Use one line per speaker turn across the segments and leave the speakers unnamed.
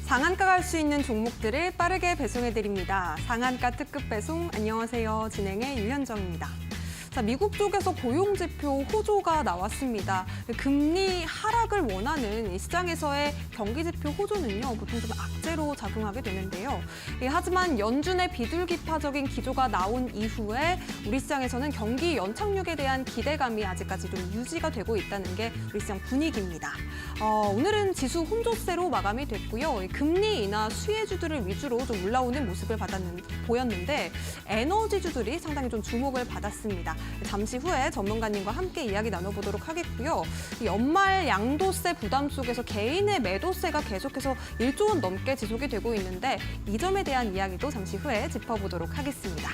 상한가 갈 수 있는 종목들을 빠르게 배송해드립니다. 상한가 특급 배송, 안녕하세요. 진행의 유현정입니다. 자, 미국 쪽에서 고용지표 호조가 나왔습니다. 금리 하락을 원하는 시장에서의 경기지표 호조는요, 보통 좀 악재로 작용하게 되는데요. 하지만 연준의 비둘기파적인 기조가 나온 이후에 우리 시장에서는 경기 연착륙에 대한 기대감이 아직까지 좀 유지가 되고 있다는 게 우리 시장 분위기입니다. 오늘은 지수 혼조세로 마감이 됐고요. 금리 인하 수혜주들을 위주로 좀 올라오는 모습을 보였는데 에너지주들이 상당히 좀 주목을 받았습니다. 잠시 후에 전문가님과 함께 이야기 나눠보도록 하겠고요. 연말 양도세 부담 속에서 개인의 매도세가 계속해서 1조 원 넘게 지속이 되고 있는데 이 점에 대한 이야기도 잠시 후에 짚어보도록 하겠습니다.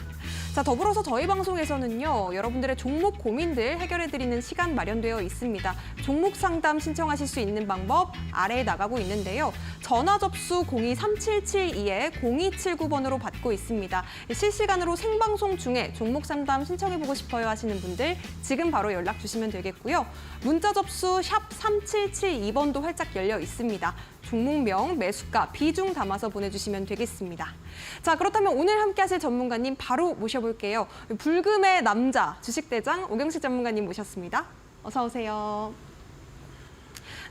자, 더불어서 저희 방송에서는요, 여러분들의 종목 고민들 해결해드리는 시간 마련되어 있습니다. 종목 상담 신청하실 수 있는 방법 아래에 나가고 있는데요. 전화 접수 023772-0279번으로 받고 있습니다. 실시간으로 생방송 중에 종목 상담 신청해보고 싶어요 하시는 분들 지금 바로 연락 주시면 되겠고요. 문자 접수 샵 3772번도 활짝 열려 있습니다. 종목명, 매수가, 비중 담아서 보내주시면 되겠습니다. 자, 그렇다면 오늘 함께 하실 전문가님 바로 모셔볼게요. 불금의 남자, 주식대장 오경식 전문가님 모셨습니다. 어서 오세요.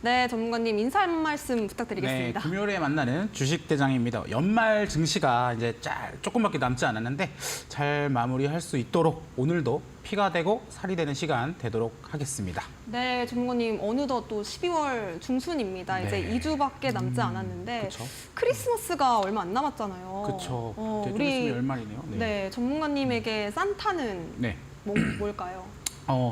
네, 전문가님 인사 한 말씀 부탁드리겠습니다.
네, 금요일에 만나는 주식대장입니다. 연말 증시가 이제 조금밖에 남지 않았는데 잘 마무리할 수 있도록 오늘도 피가 되고 살이 되는 시간 되도록 하겠습니다.
네, 전문가님 어느덧 또 12월 중순입니다.
네.
이제 2주밖에 남지 않았는데
그쵸.
크리스마스가 얼마 안 남았잖아요.
그렇죠.
우리
연말이네요.
네, 전문가님에게 산타는
네.
뭘까요?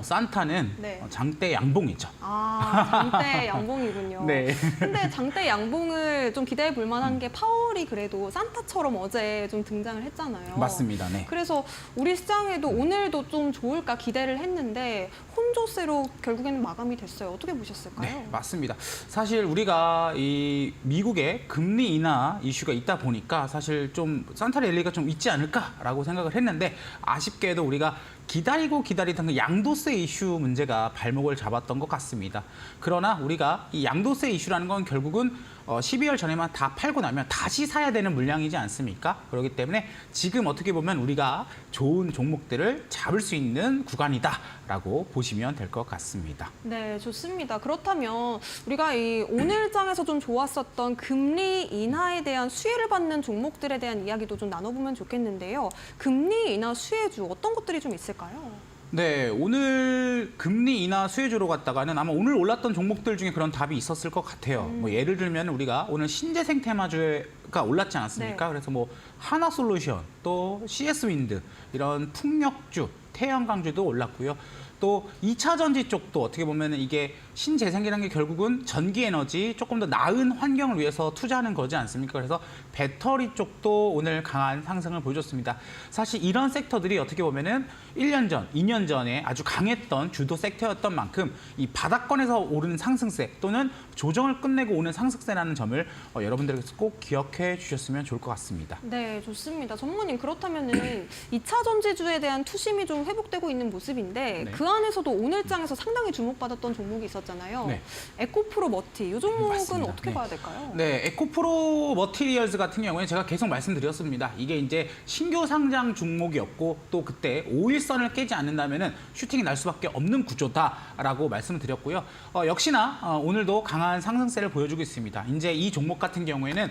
산타는
네.
장대 양봉이죠.
아, 장대 양봉이군요.
네.
근데 장대 양봉을 좀 기대해 볼 만한 게 파월이 그래도 산타처럼 어제 좀 등장을 했잖아요.
맞습니다. 네.
그래서 우리 시장에도 오늘도 좀 좋을까 기대를 했는데 혼조세로 결국에는 마감이 됐어요. 어떻게 보셨을까요?
네, 맞습니다. 사실 우리가 이 미국의 금리 인하 이슈가 있다 보니까 사실 좀 산타 랠리가 좀 있지 않을까라고 생각을 했는데 아쉽게도 우리가 기다리던 그 양도세 이슈 문제가 발목을 잡았던 것 같습니다. 그러나 우리가 이 양도세 이슈라는 건 결국은 12월 전에만 다 팔고 나면 다시 사야 되는 물량이지 않습니까? 그렇기 때문에 지금 어떻게 보면 우리가 좋은 종목들을 잡을 수 있는 구간이다라고 보시면 될 것 같습니다.
네, 좋습니다. 그렇다면 우리가 이 오늘장에서 좀 좋았었던 금리 인하에 대한 수혜를 받는 종목들에 대한 이야기도 좀 나눠보면 좋겠는데요. 금리 인하 수혜주 어떤 것들이 좀 있을까요?
네, 오늘 금리 인하 수혜주로 갔다가는 아마 오늘 올랐던 종목들 중에 그런 답이 있었을 것 같아요. 뭐 예를 들면 우리가 오늘 신재생 테마주가 올랐지 않았습니까?
네.
그래서 뭐 하나솔루션, 또 CS윈드 이런 풍력주, 태양광주도 올랐고요. 또 2차 전지 쪽도 어떻게 보면 이게 신재생이라는 게 결국은 전기에너지 조금 더 나은 환경을 위해서 투자하는 거지 않습니까? 그래서 배터리 쪽도 오늘 강한 상승을 보여줬습니다. 사실 이런 섹터들이 어떻게 보면은 1년 전, 2년 전에 아주 강했던 주도 섹터였던 만큼 이 바닥권에서 오르는 상승세 또는 조정을 끝내고 오는 상승세라는 점을 여러분들께서 꼭 기억해 주셨으면 좋을 것 같습니다.
네, 좋습니다. 전문가님, 그렇다면은 2차 전지주에 대한 투심이 좀 회복되고 있는 모습인데
네.
그 안에서도 오늘장에서 상당히 주목받았던 종목이 있었잖아요.
네.
에코프로 머티, 이 종목은
맞습니다.
어떻게
네.
봐야 될까요?
네, 에코프로 머티리얼즈 같은 경우에 제가 계속 말씀드렸습니다. 이게 이제 신규 상장 종목이었고 또 그때 5일선을 깨지 않는다면은 슈팅이 날 수밖에 없는 구조다라고 말씀을 드렸고요. 역시나 오늘도 강한 상승세를 보여주고 있습니다. 이제 이 종목 같은 경우에는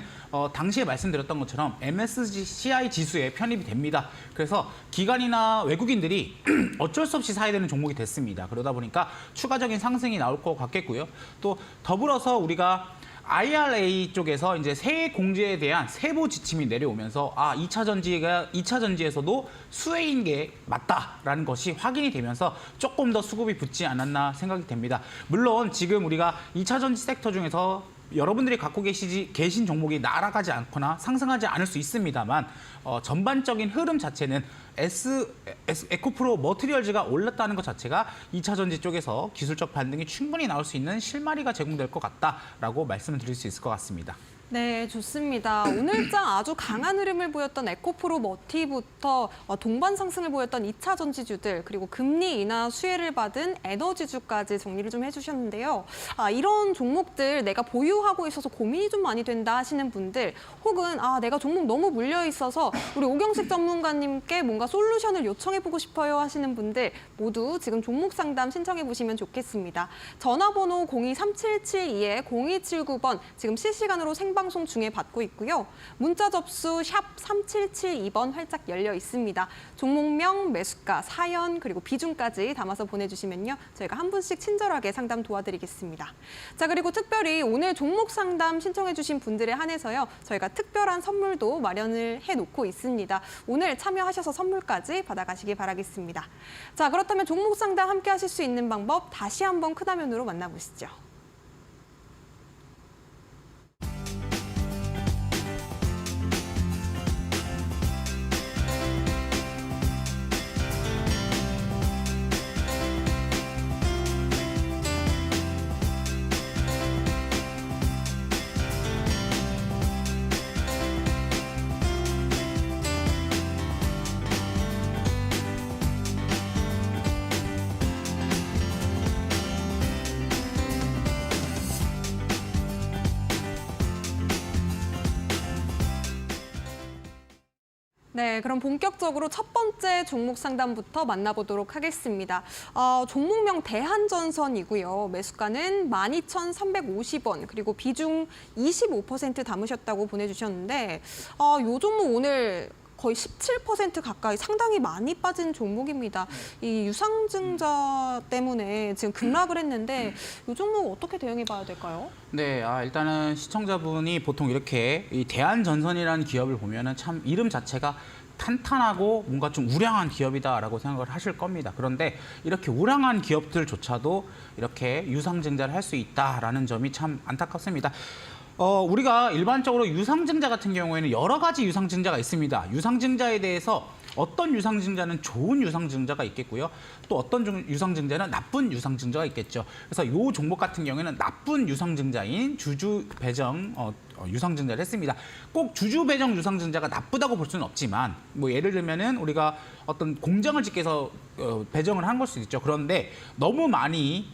당시에 말씀드렸던 것처럼 MSCI 지수에 편입이 됩니다. 그래서 기관이나 외국인들이 어쩔 수 없이 사야 되는 종목이 됐습니다. 그러다 보니까 추가적인 상승이 나올 것 같겠고요. 또 더불어서 우리가 IRA 쪽에서 이제 세액 공제에 대한 세부 지침이 내려오면서 2차 전지에서도 수혜인 게 맞다라는 것이 확인이 되면서 조금 더 수급이 붙지 않았나 생각이 됩니다. 물론 지금 우리가 2차 전지 섹터 중에서 여러분들이 갖고 계신 종목이 날아가지 않거나 상승하지 않을 수 있습니다만 전반적인 흐름 자체는 에코프로 머티리얼즈가 올랐다는 것 자체가 2차 전지 쪽에서 기술적 반등이 충분히 나올 수 있는 실마리가 제공될 것 같다라고 말씀을 드릴 수 있을 것 같습니다.
네, 좋습니다. 오늘장 아주 강한 흐름을 보였던 에코프로 머티부터 동반 상승을 보였던 2차 전지주들, 그리고 금리 인하 수혜를 받은 에너지주까지 정리를 좀 해주셨는데요. 이런 종목들 내가 보유하고 있어서 고민이 좀 많이 된다 하시는 분들, 혹은 내가 종목 너무 물려 있어서 우리 오경식 전문가님께 뭔가 솔루션을 요청해보고 싶어요 하시는 분들 모두 지금 종목 상담 신청해 보시면 좋겠습니다. 전화번호 023772-0279번 지금 실시간으로 생방송 중에 받고 있고요. 문자 접수 샵 3772번 활짝 열려 있습니다. 종목명, 매수가, 사연, 그리고 비중까지 담아서 보내주시면요. 저희가 한 분씩 친절하게 상담 도와드리겠습니다. 자, 그리고 특별히 오늘 종목 상담 신청해 주신 분들에 한해서요. 저희가 특별한 선물도 마련을 해놓고 있습니다. 오늘 참여하셔서 선물까지 받아가시기 바라겠습니다. 자, 그렇다면 종목 상담 함께 하실 수 있는 방법 다시 한번 큰 화면으로 만나보시죠. 네, 그럼 본격적으로 첫 번째 종목 상담부터 만나보도록 하겠습니다. 종목명 대한전선이고요. 매수가는 12,350원, 그리고 비중 25% 담으셨다고 보내주셨는데 이 종목 오늘 거의 17% 가까이 상당히 많이 빠진 종목입니다. 이 유상증자 때문에 지금 급락을 했는데 이 종목 어떻게 대응해 봐야 될까요?
네, 일단은 시청자분이 보통 이렇게 이 대한전선이라는 기업을 보면은 참 이름 자체가 탄탄하고 뭔가 좀 우량한 기업이다라고 생각을 하실 겁니다. 그런데 이렇게 우량한 기업들조차도 이렇게 유상증자를 할 수 있다라는 점이 참 안타깝습니다. 우리가 일반적으로 유상증자 같은 경우에는 여러 가지 유상증자가 있습니다. 유상증자에 대해서 어떤 유상증자는 좋은 유상증자가 있겠고요. 또 어떤 유상증자는 나쁜 유상증자가 있겠죠. 그래서 이 종목 같은 경우에는 나쁜 유상증자인 주주 배정 유상증자를 했습니다. 꼭 주주 배정 유상증자가 나쁘다고 볼 수는 없지만 뭐 예를 들면은 우리가 어떤 공장을 짓기 위해서 배정을 한 걸 수도 있죠. 그런데 너무 많이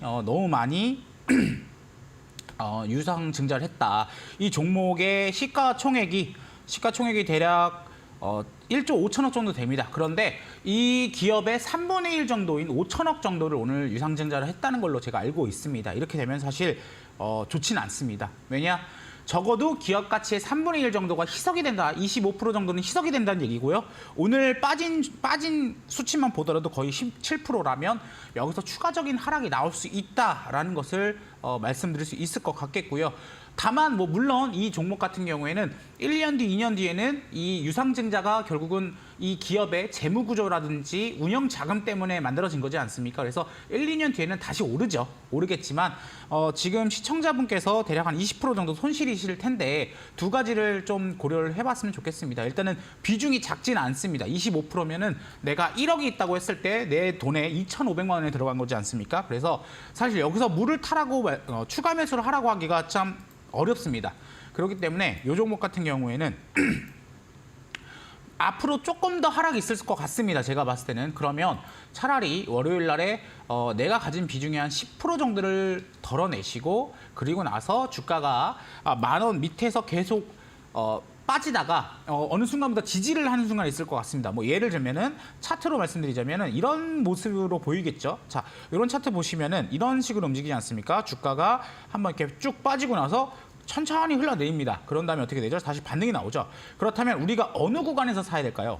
유상증자를 했다. 이 종목의 시가총액이 대략 1조 5천억 정도 됩니다. 그런데 이 기업의 3분의 1 정도인 5천억 정도를 오늘 유상증자를 했다는 걸로 제가 알고 있습니다. 이렇게 되면 사실 좋지는 않습니다. 왜냐? 적어도 기업 가치의 3분의 1 정도가 희석이 된다. 25% 정도는 희석이 된다는 얘기고요. 오늘 빠진 수치만 보더라도 거의 17%라면 여기서 추가적인 하락이 나올 수 있다라는 것을 말씀드릴 수 있을 것 같겠고요. 다만 물론 이 종목 같은 경우에는 1년 뒤, 2년 뒤에는 이 유상증자가 결국은 이 기업의 재무 구조라든지 운영 자금 때문에 만들어진 거지 않습니까? 그래서 1, 2년 뒤에는 다시 오르겠지만 지금 시청자분께서 대략 한 20% 정도 손실이실 텐데 두 가지를 좀 고려를 해봤으면 좋겠습니다. 일단은 비중이 작지는 않습니다. 25%면은 내가 1억이 있다고 했을 때 내 돈에 2,500만 원이 들어간 거지 않습니까? 그래서 사실 여기서 물을 타라고 추가 매수를 하라고 하기가 참 어렵습니다. 그렇기 때문에 이 종목 같은 경우에는 앞으로 조금 더 하락이 있을 것 같습니다. 제가 봤을 때는. 그러면 차라리 월요일 날에 내가 가진 비중의 한 10% 정도를 덜어내시고 그리고 나서 주가가 10,000원 밑에서 계속 빠지다가 어느 순간부터 지지를 하는 순간이 있을 것 같습니다. 예를 들면은 차트로 말씀드리자면은 이런 모습으로 보이겠죠. 자, 이런 차트 보시면은 이런 식으로 움직이지 않습니까? 주가가 한번 이렇게 쭉 빠지고 나서 천천히 흘러내립니다. 그런 다음에 어떻게 되죠? 다시 반등이 나오죠. 그렇다면 우리가 어느 구간에서 사야 될까요?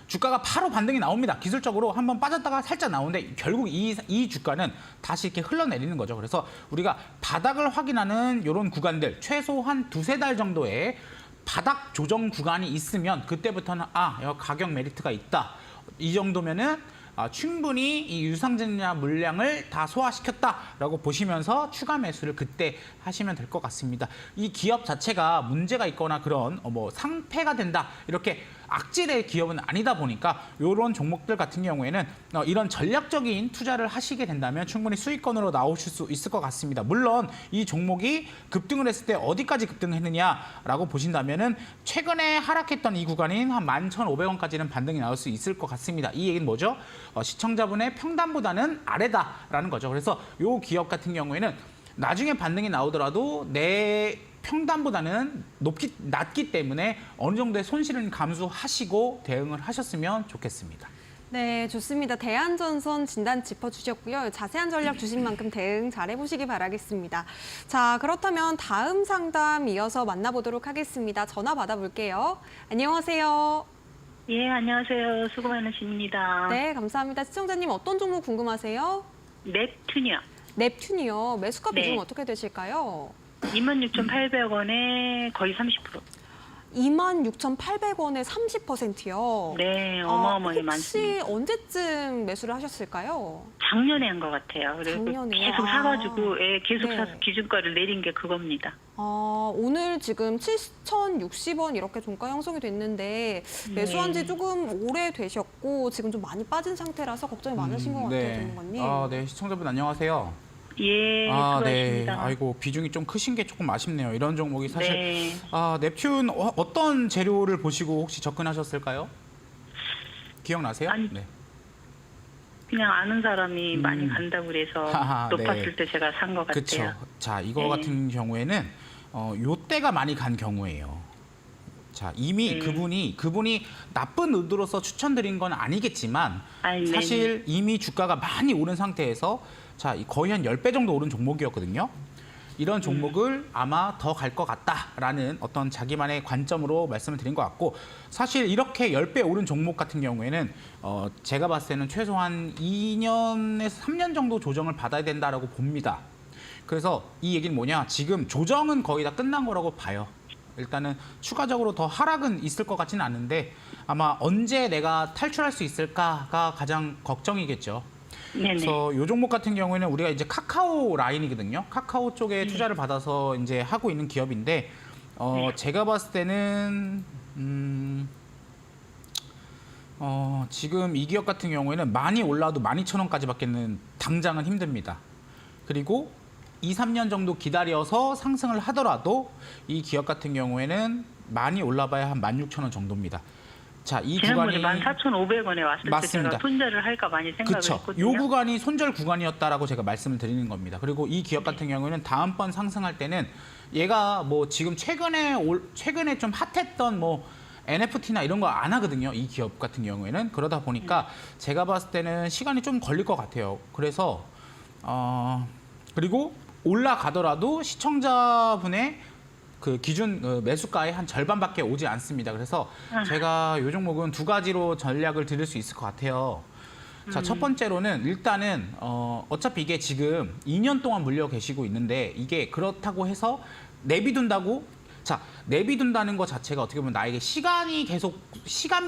주가가 바로 반등이 나옵니다. 기술적으로 한번 빠졌다가 살짝 나오는데 결국 이 주가는 다시 이렇게 흘러내리는 거죠. 그래서 우리가 바닥을 확인하는 이런 구간들 최소한 2-3달 정도의 바닥 조정 구간이 있으면 그때부터는 여기 가격 메리트가 있다. 이 정도면은 충분히 이 유상증자 물량을 다 소화시켰다라고 보시면서 추가 매수를 그때 하시면 될 것 같습니다. 이 기업 자체가 문제가 있거나 그런 상폐가 된다 이렇게 악질의 기업은 아니다 보니까 이런 종목들 같은 경우에는 이런 전략적인 투자를 하시게 된다면 충분히 수익권으로 나오실 수 있을 것 같습니다. 물론 이 종목이 급등을 했을 때 어디까지 급등했느냐라고 보신다면은 최근에 하락했던 이 구간인 한 11,500원까지는 반등이 나올 수 있을 것 같습니다. 이 얘기는 뭐죠? 시청자분의 평단보다는 아래다라는 거죠. 그래서 이 기업 같은 경우에는 나중에 반등이 나오더라도 내 평단보다는 낮기 때문에 어느 정도의 손실은 감수하시고 대응을 하셨으면 좋겠습니다.
네, 좋습니다. 대한전선 진단 짚어주셨고요. 자세한 전략 주신 만큼 대응 잘 해보시기 바라겠습니다. 자, 그렇다면 다음 상담 이어서 만나보도록 하겠습니다. 전화 받아볼게요. 안녕하세요.
예, 안녕하세요. 수고 많으십니다.
네, 감사합니다. 시청자님 어떤 종목 궁금하세요?
넵튠이요.
넵튠이요. 매수가
네.
비중 어떻게 되실까요?
26,800원에 거의 30%.
26,800원에 30%요.
네, 어마어마하게
혹시
많습니다.
언제쯤 매수를 하셨을까요?
작년에 한 것 같아요. 그래서
작년에요?
계속 사가지고 계속
네.
사서 기준가를 내린 게 그겁니다.
오늘 지금 7,060원 이렇게 종가 형성이 됐는데 매수한 지
네.
조금 오래 되셨고 지금 좀 많이 빠진 상태라서 걱정이 많으신 것 같아요, 전문가님.
네, 시청자분 안녕하세요.
예,
네.
수고하십니다.
아이고 비중이 좀 크신 게 조금 아쉽네요. 이런 종목이 사실
네.
넵튠 어떤 재료를 보시고 혹시 접근하셨을까요? 기억나세요?
아니,
네.
그냥 아는 사람이 많이 간다고 그래서
하하,
높았을
네.
때 제가 산 것 같아요.
그렇죠. 자, 이거
네.
같은 경우에는 요 때가 많이 간 경우예요. 자, 이미 그분이 나쁜 의도로서 추천드린 건 아니겠지만
아니,
사실 이미 주가가 많이 오른 상태에서 자, 거의 한 10배 정도 오른 종목이었거든요. 이런 종목을 아마 더 갈 것 같다라는 어떤 자기만의 관점으로 말씀을 드린 것 같고 사실 이렇게 10배 오른 종목 같은 경우에는 제가 봤을 때는 최소한 2년에서 3년 정도 조정을 받아야 된다라고 봅니다. 그래서 이 얘기는 뭐냐? 지금 조정은 거의 다 끝난 거라고 봐요. 일단은 추가적으로 더 하락은 있을 것 같지는 않은데 아마 언제 내가 탈출할 수 있을까가 가장 걱정이겠죠.
네네.
그래서 이 종목 같은 경우에는 우리가 이제 카카오 라인이거든요. 카카오 쪽에 투자를 받아서 이제 하고 있는 기업인데 제가 봤을 때는 지금 이 기업 같은 경우에는 많이 올라도 12,000원까지밖에는 당장은 힘듭니다. 그리고 2, 3년 정도 기다려서 상승을 하더라도 이 기업 같은 경우에는 많이 올라봐야 한 16,000원 정도입니다. 자, 이
지난번에
구간이
14,500원에 왔을
맞습니다.
때 제가 손절을 할까 많이 생각을
그렇죠.
했거든요.
이 구간이 손절 구간이었다라고 제가 말씀을 드리는 겁니다. 그리고 이 기업 같은 경우에는 다음번 상승할 때는 얘가 뭐 지금 최근에 좀 핫했던 뭐 NFT나 이런 거 안 하거든요. 이 기업 같은 경우에는 그러다 보니까 제가 봤을 때는 시간이 좀 걸릴 것 같아요. 그래서 그리고 올라가더라도 시청자분의 그 기준 매수가의 한 절반밖에 오지 않습니다. 그래서 제가 이 종목은 두 가지로 전략을 드릴 수 있을 것 같아요. 자, 첫 번째로는 일단은 어차피 이게 지금 2년 동안 물려 계시고 있는데 이게 그렇다고 해서 내비둔다는 것 자체가 어떻게 보면 나에게 시간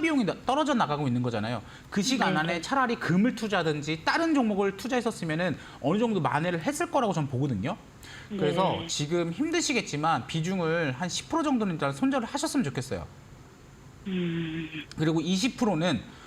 비용이 떨어져 나가고 있는 거잖아요. 그 시간 안에 차라리 금을 투자하든지 다른 종목을 투자했었으면은 어느 정도 만회를 했을 거라고 저는 보거든요. 그래서
네.
지금 힘드시겠지만 비중을 한 10% 정도는 일단 손절을 하셨으면 좋겠어요. 그리고 20%는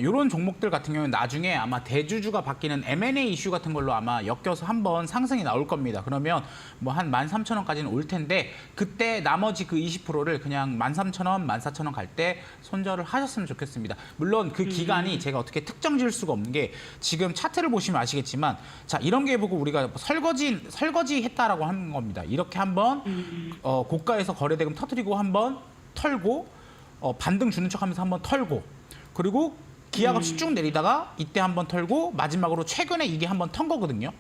이런 종목들 같은 경우는 나중에 아마 대주주가 바뀌는 M&A 이슈 같은 걸로 아마 엮여서 한번 상승이 나올 겁니다. 그러면 뭐 한 13,000원까지는 올 텐데 그때 나머지 그 20%를 그냥 13,000원, 14,000원 갈 때 손절을 하셨으면 좋겠습니다. 물론 그 기간이 제가 어떻게 특정 지을 수가 없는 게 지금 차트를 보시면 아시겠지만 자, 이런 게 보고 우리가 설거지 했다라고 하는 겁니다. 이렇게 한번 고가에서 거래대금 터뜨리고 한번 털고 반등 주는 척하면서 한번 털고 그리고 기약 없이 쭉 내리다가 이때 한번 털고 마지막으로 최근에 이게 한번 턴 거거든요.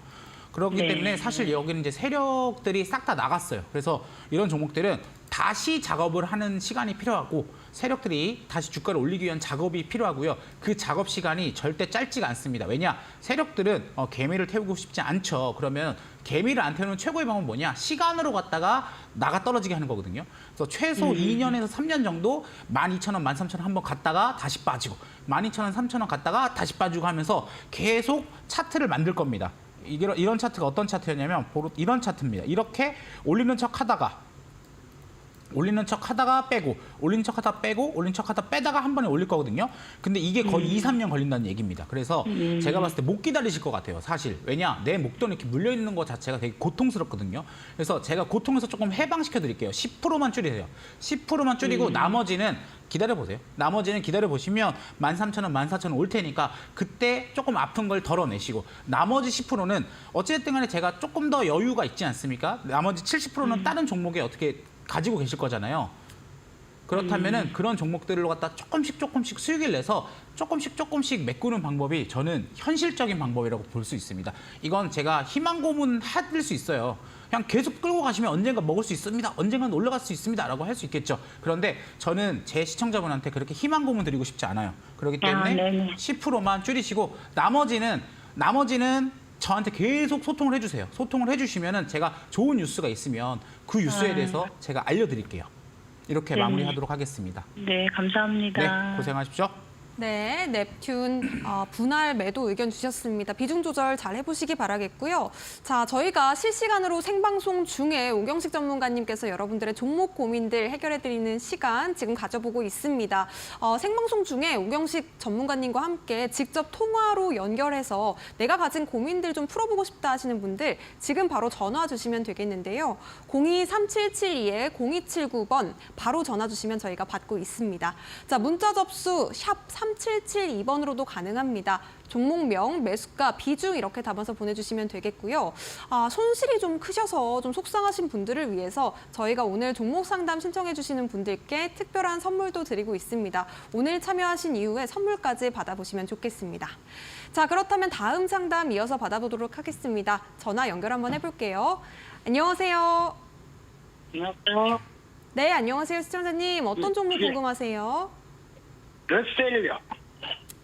그렇기
네.
때문에 사실 여기는 이제 세력들이 싹 다 나갔어요. 그래서 이런 종목들은 다시 작업을 하는 시간이 필요하고 세력들이 다시 주가를 올리기 위한 작업이 필요하고요. 그 작업 시간이 절대 짧지가 않습니다. 왜냐? 세력들은 개미를 태우고 싶지 않죠. 그러면 개미를 안 태우는 최고의 방법은 뭐냐? 시간으로 갔다가 나가 떨어지게 하는 거거든요. 그래서 최소 2년에서 3년 정도 12,000원, 13,000원 한번 갔다가 다시 빠지고 12,000원, 3,000원 갔다가 다시 빠지고 하면서 계속 차트를 만들 겁니다. 이런 차트가 어떤 차트였냐면 이런 차트입니다. 이렇게 올리는 척 하다가 올리는 척 하다가 빼고, 올리는 척 하다가 빼고, 올리는 척 하다가 빼다가 한 번에 올릴 거거든요. 근데 이게 거의 2, 3년 걸린다는 얘기입니다. 그래서 제가 봤을 때 못 기다리실 것 같아요, 사실. 왜냐, 내 목돈 이렇게 물려있는 것 자체가 되게 고통스럽거든요. 그래서 제가 고통에서 조금 해방시켜 드릴게요. 10%만 줄이세요. 10%만 줄이고 나머지는 기다려보세요. 나머지는 기다려보시면 13,000원, 14,000원 올 테니까 그때 조금 아픈 걸 덜어내시고 나머지 10%는 어쨌든 간에 제가 조금 더 여유가 있지 않습니까? 나머지 70%는 다른 종목에 어떻게 가지고 계실 거잖아요. 그렇다면은 그런 종목들을 갖다 조금씩 수익을 내서 조금씩 메꾸는 방법이 저는 현실적인 방법이라고 볼 수 있습니다. 이건 제가 희망 고문 해드릴 수 있어요. 그냥 계속 끌고 가시면 언젠가 먹을 수 있습니다. 언젠가는 올라갈 수 있습니다라고 할 수 있겠죠. 그런데 저는 제 시청자분한테 그렇게 희망 고문 드리고 싶지 않아요. 그렇기 때문에 10%만 줄이시고 나머지는 저한테 계속 소통을 해주세요. 소통을 해주시면은 제가 좋은 뉴스가 있으면 그 뉴스에 대해서 제가 알려드릴게요. 이렇게 마무리하도록 하겠습니다.
네, 감사합니다.
네, 고생하십시오.
네, 넵튠 분할 매도 의견 주셨습니다. 비중 조절 잘 해보시기 바라겠고요. 자, 저희가 실시간으로 생방송 중에 오경식 전문가님께서 여러분들의 종목 고민들 해결해드리는 시간 지금 가져보고 있습니다. 생방송 중에 오경식 전문가님과 함께 직접 통화로 연결해서 내가 가진 고민들 좀 풀어보고 싶다 하시는 분들 지금 바로 전화 주시면 되겠는데요. 023772-0279번 바로 전화 주시면 저희가 받고 있습니다. 자, 문자 접수 샵 3772번으로도 가능합니다. 종목명, 매수가, 비중 이렇게 담아서 보내주시면 되겠고요. 손실이 좀 크셔서 좀 속상하신 분들을 위해서 저희가 오늘 종목 상담 신청해 주시는 분들께 특별한 선물도 드리고 있습니다. 오늘 참여하신 이후에 선물까지 받아보시면 좋겠습니다. 자, 그렇다면 다음 상담 이어서 받아보도록 하겠습니다. 전화 연결 한번 해볼게요. 안녕하세요.
안녕하세요.
네, 안녕하세요. 시청자님. 어떤 종목 궁금하세요?
러셀요.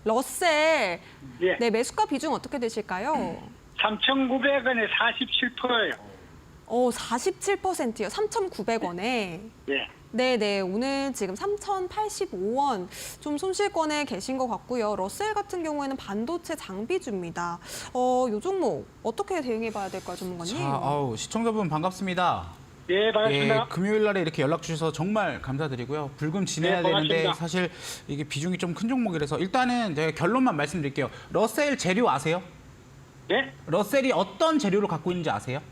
러셀.
예.
네, 매수가 비중 어떻게 되실까요?
3,900원에 47%예요.
47%요. 3,900원에.
예.
네네, 오늘 지금 3,085원 좀 손실권에 계신 것 같고요. 러셀 같은 경우에는 반도체 장비주입니다. 요 종목 어떻게 대응해봐야 될까요, 전문가님?
자, 시청자분 반갑습니다.
예, 반갑습니다.
예, 금요일 날에 이렇게 연락 주셔서 정말 감사드리고요. 불금 지내야
네,
되는데
고맙습니다.
사실 이게 비중이 좀 큰 종목이라서 일단은 제가 결론만 말씀드릴게요. 러셀 재료 아세요?
예?
러셀이 어떤 재료를 갖고 있는지 아세요?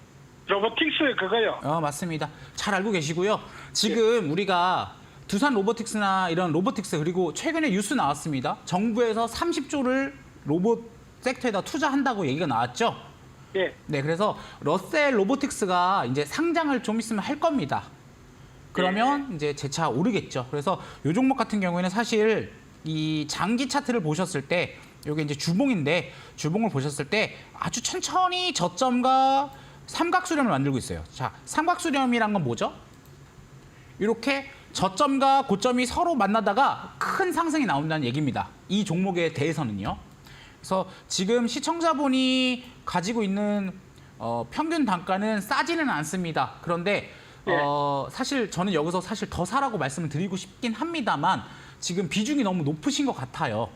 로보틱스 그거요.
맞습니다. 잘 알고 계시고요. 지금 우리가 두산 로보틱스나 이런 로보틱스 그리고 최근에 뉴스 나왔습니다. 정부에서 30조를 로봇 섹터에다 투자한다고 얘기가 나왔죠.
예.
네, 그래서 러셀 로보틱스가 이제 상장을 좀 있으면 할 겁니다. 그러면 이제 재차 오르겠죠. 그래서 이 종목 같은 경우에는 사실 이 장기 차트를 보셨을 때 이게 이제 주봉인데 주봉을 보셨을 때 아주 천천히 저점과 삼각수렴을 만들고 있어요. 자, 삼각수렴이란 건 뭐죠? 이렇게 저점과 고점이 서로 만나다가 큰 상승이 나온다는 얘기입니다. 이 종목에 대해서는요. 그래서 지금 시청자분이 가지고 있는 평균 단가는 싸지는 않습니다. 그런데 사실 저는 여기서 사실 더 사라고 말씀을 드리고 싶긴 합니다만 지금 비중이 너무 높으신 것 같아요.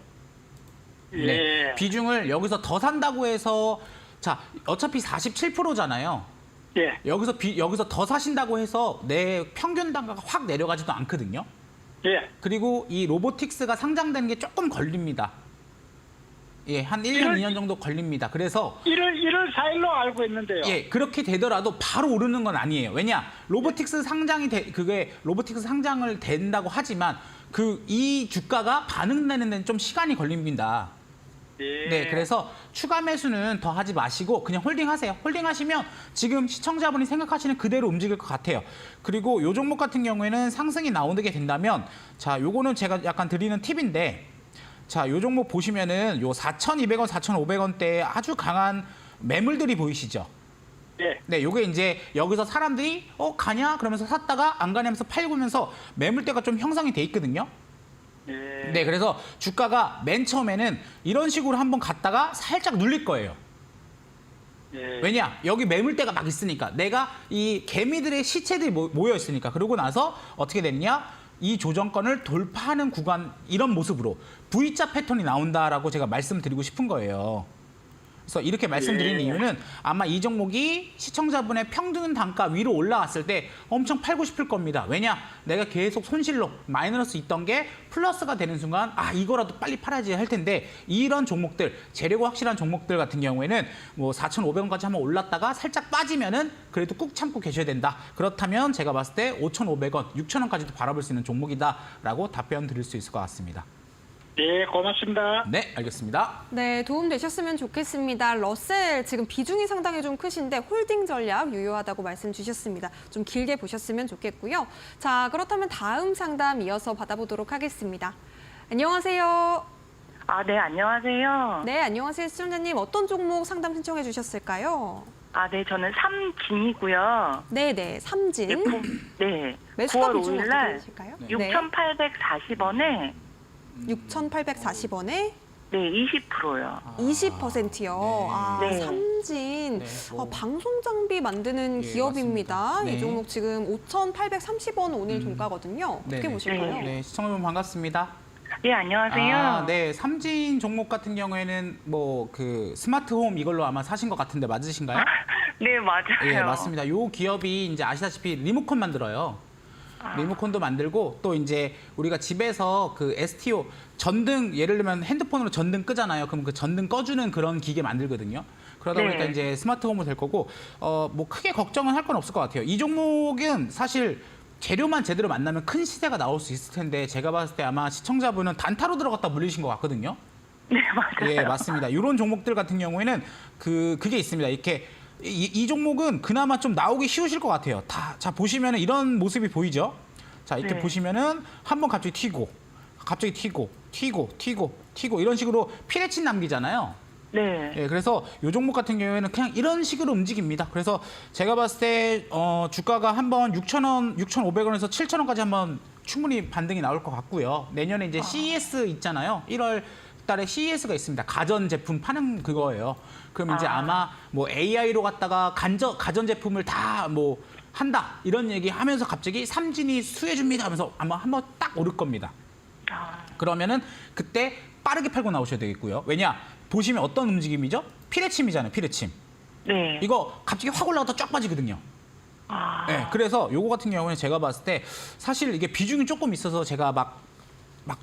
예.
네, 비중을 여기서 더 산다고 해서 자, 어차피 47%잖아요.
예.
여기서 더 사신다고 해서 내 평균 단가가 확 내려가지도 않거든요.
예.
그리고 이 로보틱스가 상장되는 게 조금 걸립니다. 예, 한 1년, 2년 정도 걸립니다. 그래서
1월 4일로 알고 있는데요.
예, 그렇게 되더라도 바로 오르는 건 아니에요. 왜냐? 로보틱스 로보틱스 상장을 된다고 하지만 이 주가가 반응되는 데는 좀 시간이 걸립니다.
예.
네, 그래서 추가 매수는 더 하지 마시고 그냥 홀딩하세요. 홀딩하시면 지금 시청자분이 생각하시는 그대로 움직일 것 같아요. 그리고 요 종목 같은 경우에는 상승이 나오게 된다면 자, 요거는 제가 약간 드리는 팁인데 자, 요 종목 보시면은 요 4,200원, 4,500원대에 아주 강한 매물들이 보이시죠?
예.
네, 요게 이제 여기서 사람들이 가냐? 그러면서 샀다가 안 가냐면서 팔고면서 매물대가 좀 형성이 돼 있거든요.
예.
네, 그래서 주가가 맨 처음에는 이런 식으로 한번 갔다가 살짝 눌릴 거예요.
예.
왜냐? 여기 매물대가 막 있으니까 내가 이 개미들의 시체들이 모여 있으니까 그러고 나서 어떻게 되느냐? 이 조정권을 돌파하는 구간 이런 모습으로 V자 패턴이 나온다라고 제가 말씀드리고 싶은 거예요. 그래서 이렇게 말씀드리는
예.
이유는 아마 이 종목이 시청자분의 평균 단가 위로 올라갔을 때 엄청 팔고 싶을 겁니다. 왜냐? 내가 계속 손실로 마이너스 있던 게 플러스가 되는 순간 이거라도 빨리 팔아야지 할 텐데 이런 종목들, 재료가 확실한 종목들 같은 경우에는 뭐 4,500원까지 한번 올랐다가 살짝 빠지면은 그래도 꾹 참고 계셔야 된다. 그렇다면 제가 봤을 때 5,500원, 6,000원까지도 바라볼 수 있는 종목이다라고 답변 드릴 수 있을 것 같습니다.
네, 고맙습니다.
네, 알겠습니다.
네, 도움 되셨으면 좋겠습니다. 러셀 지금 비중이 상당히 좀 크신데 홀딩 전략 유효하다고 말씀 주셨습니다. 좀 길게 보셨으면 좋겠고요. 자, 그렇다면 다음 상담 이어서 받아보도록 하겠습니다. 안녕하세요.
네, 안녕하세요.
네, 안녕하세요. 시청자님 어떤 종목 상담 신청해 주셨을까요?
네, 저는 삼진이고요.
네, 삼진.
네,
매수가
9월
비중
5일
어떻게
날
되실까요?
6,840원에
6,840원에
네, 20%요.
20%요.
네.
삼진.
네, 뭐.
방송 장비 만드는
예,
기업입니다.
맞습니다. 네.
이 종목 지금 5,830원 오늘 종가거든요. 어떻게
네네.
보실까요?
네, 시청자분 반갑습니다.
네, 안녕하세요.
네, 삼진 종목 같은 경우에는 뭐 그 스마트홈 이걸로 아마 사신 것 같은데 맞으신가요?
네, 맞아요.
예, 맞습니다. 요 기업이 이제 아시다시피 리모컨 만들어요. 리모컨도 만들고 또 이제 우리가 집에서 그 STO 전등 예를 들면 핸드폰으로 전등 끄잖아요. 그럼 그 전등 꺼주는 그런 기계 만들거든요. 그러다
네.
보니까 이제 스마트홈으로 될 거고 뭐 크게 걱정은 할 건 없을 것 같아요. 이 종목은 사실 재료만 제대로 만나면 큰 시세가 나올 수 있을 텐데 제가 봤을 때 아마 시청자분은 단타로 들어갔다 물리신 것 같거든요.
네, 맞아요.
예, 맞습니다. 이런 종목들 같은 경우에는 그게 있습니다. 이렇게 이 종목은 그나마 좀 나오기 쉬우실 것 같아요. 자 보시면은 이런 모습이 보이죠? 자 이렇게
네.
보시면은 한번 갑자기 튀고 이런 식으로 피레친 남기잖아요.
네.
예, 그래서 이 종목 같은 경우에는 그냥 이런 식으로 움직입니다. 그래서 제가 봤을 때 주가가 한번 6,000원, 6,500원에서 7,000원까지 한번 충분히 반등이 나올 것 같고요. 내년에 이제 CES 있잖아요. 1월 달에 CES가 있습니다. 가전 제품 파는 그거예요. 그럼 이제 아마 뭐 AI로 갖다가 가전 제품을 다 뭐 한다 이런 얘기 하면서 갑자기 삼진이 수혜줍니다 하면서 아마 한번 딱 오를 겁니다. 그러면은 그때 빠르게 팔고 나오셔야 되겠고요. 왜냐? 보시면 어떤 움직임이죠? 피레침이잖아요, 피레침.
네.
이거 갑자기 확 올라가다 쫙 빠지거든요. 네, 그래서 요거 같은 경우는 제가 봤을 때 사실 이게 비중이 조금 있어서 제가 막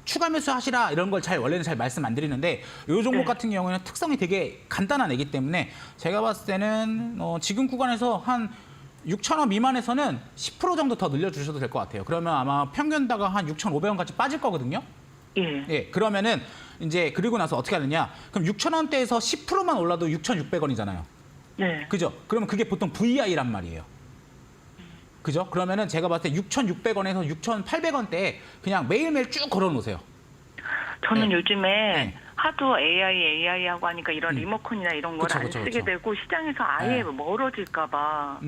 추가 매수 하시라 이런 걸 원래는 잘 말씀 안 드리는데 요 종목 같은 경우에는 특성이 되게 간단한 애기 때문에 제가 봤을 때는 지금 구간에서 한 6,000원 미만에서는 10% 정도 더 늘려주셔도 될 것 같아요. 그러면 아마 평균다가 한 6,500원까지 빠질 거거든요.
예.
예, 그러면은 이제 그리고 나서 어떻게 하느냐? 그럼 6,000원대에서 10%만 올라도 6,600원이잖아요.
네.
그죠? 그러면 그게 보통 VI란 말이에요. 그죠? 그러면은 제가 봤을 때 6,600원에서 6,800원대에 그냥 매일매일 쭉 걸어 놓으세요.
저는
네.
요즘에
네.
하도 AI 하고 하니까 이런 리모컨이나 이런 걸
그쵸,
안
그쵸,
쓰게
그쵸.
되고 시장에서 아예
네.
멀어질까 봐.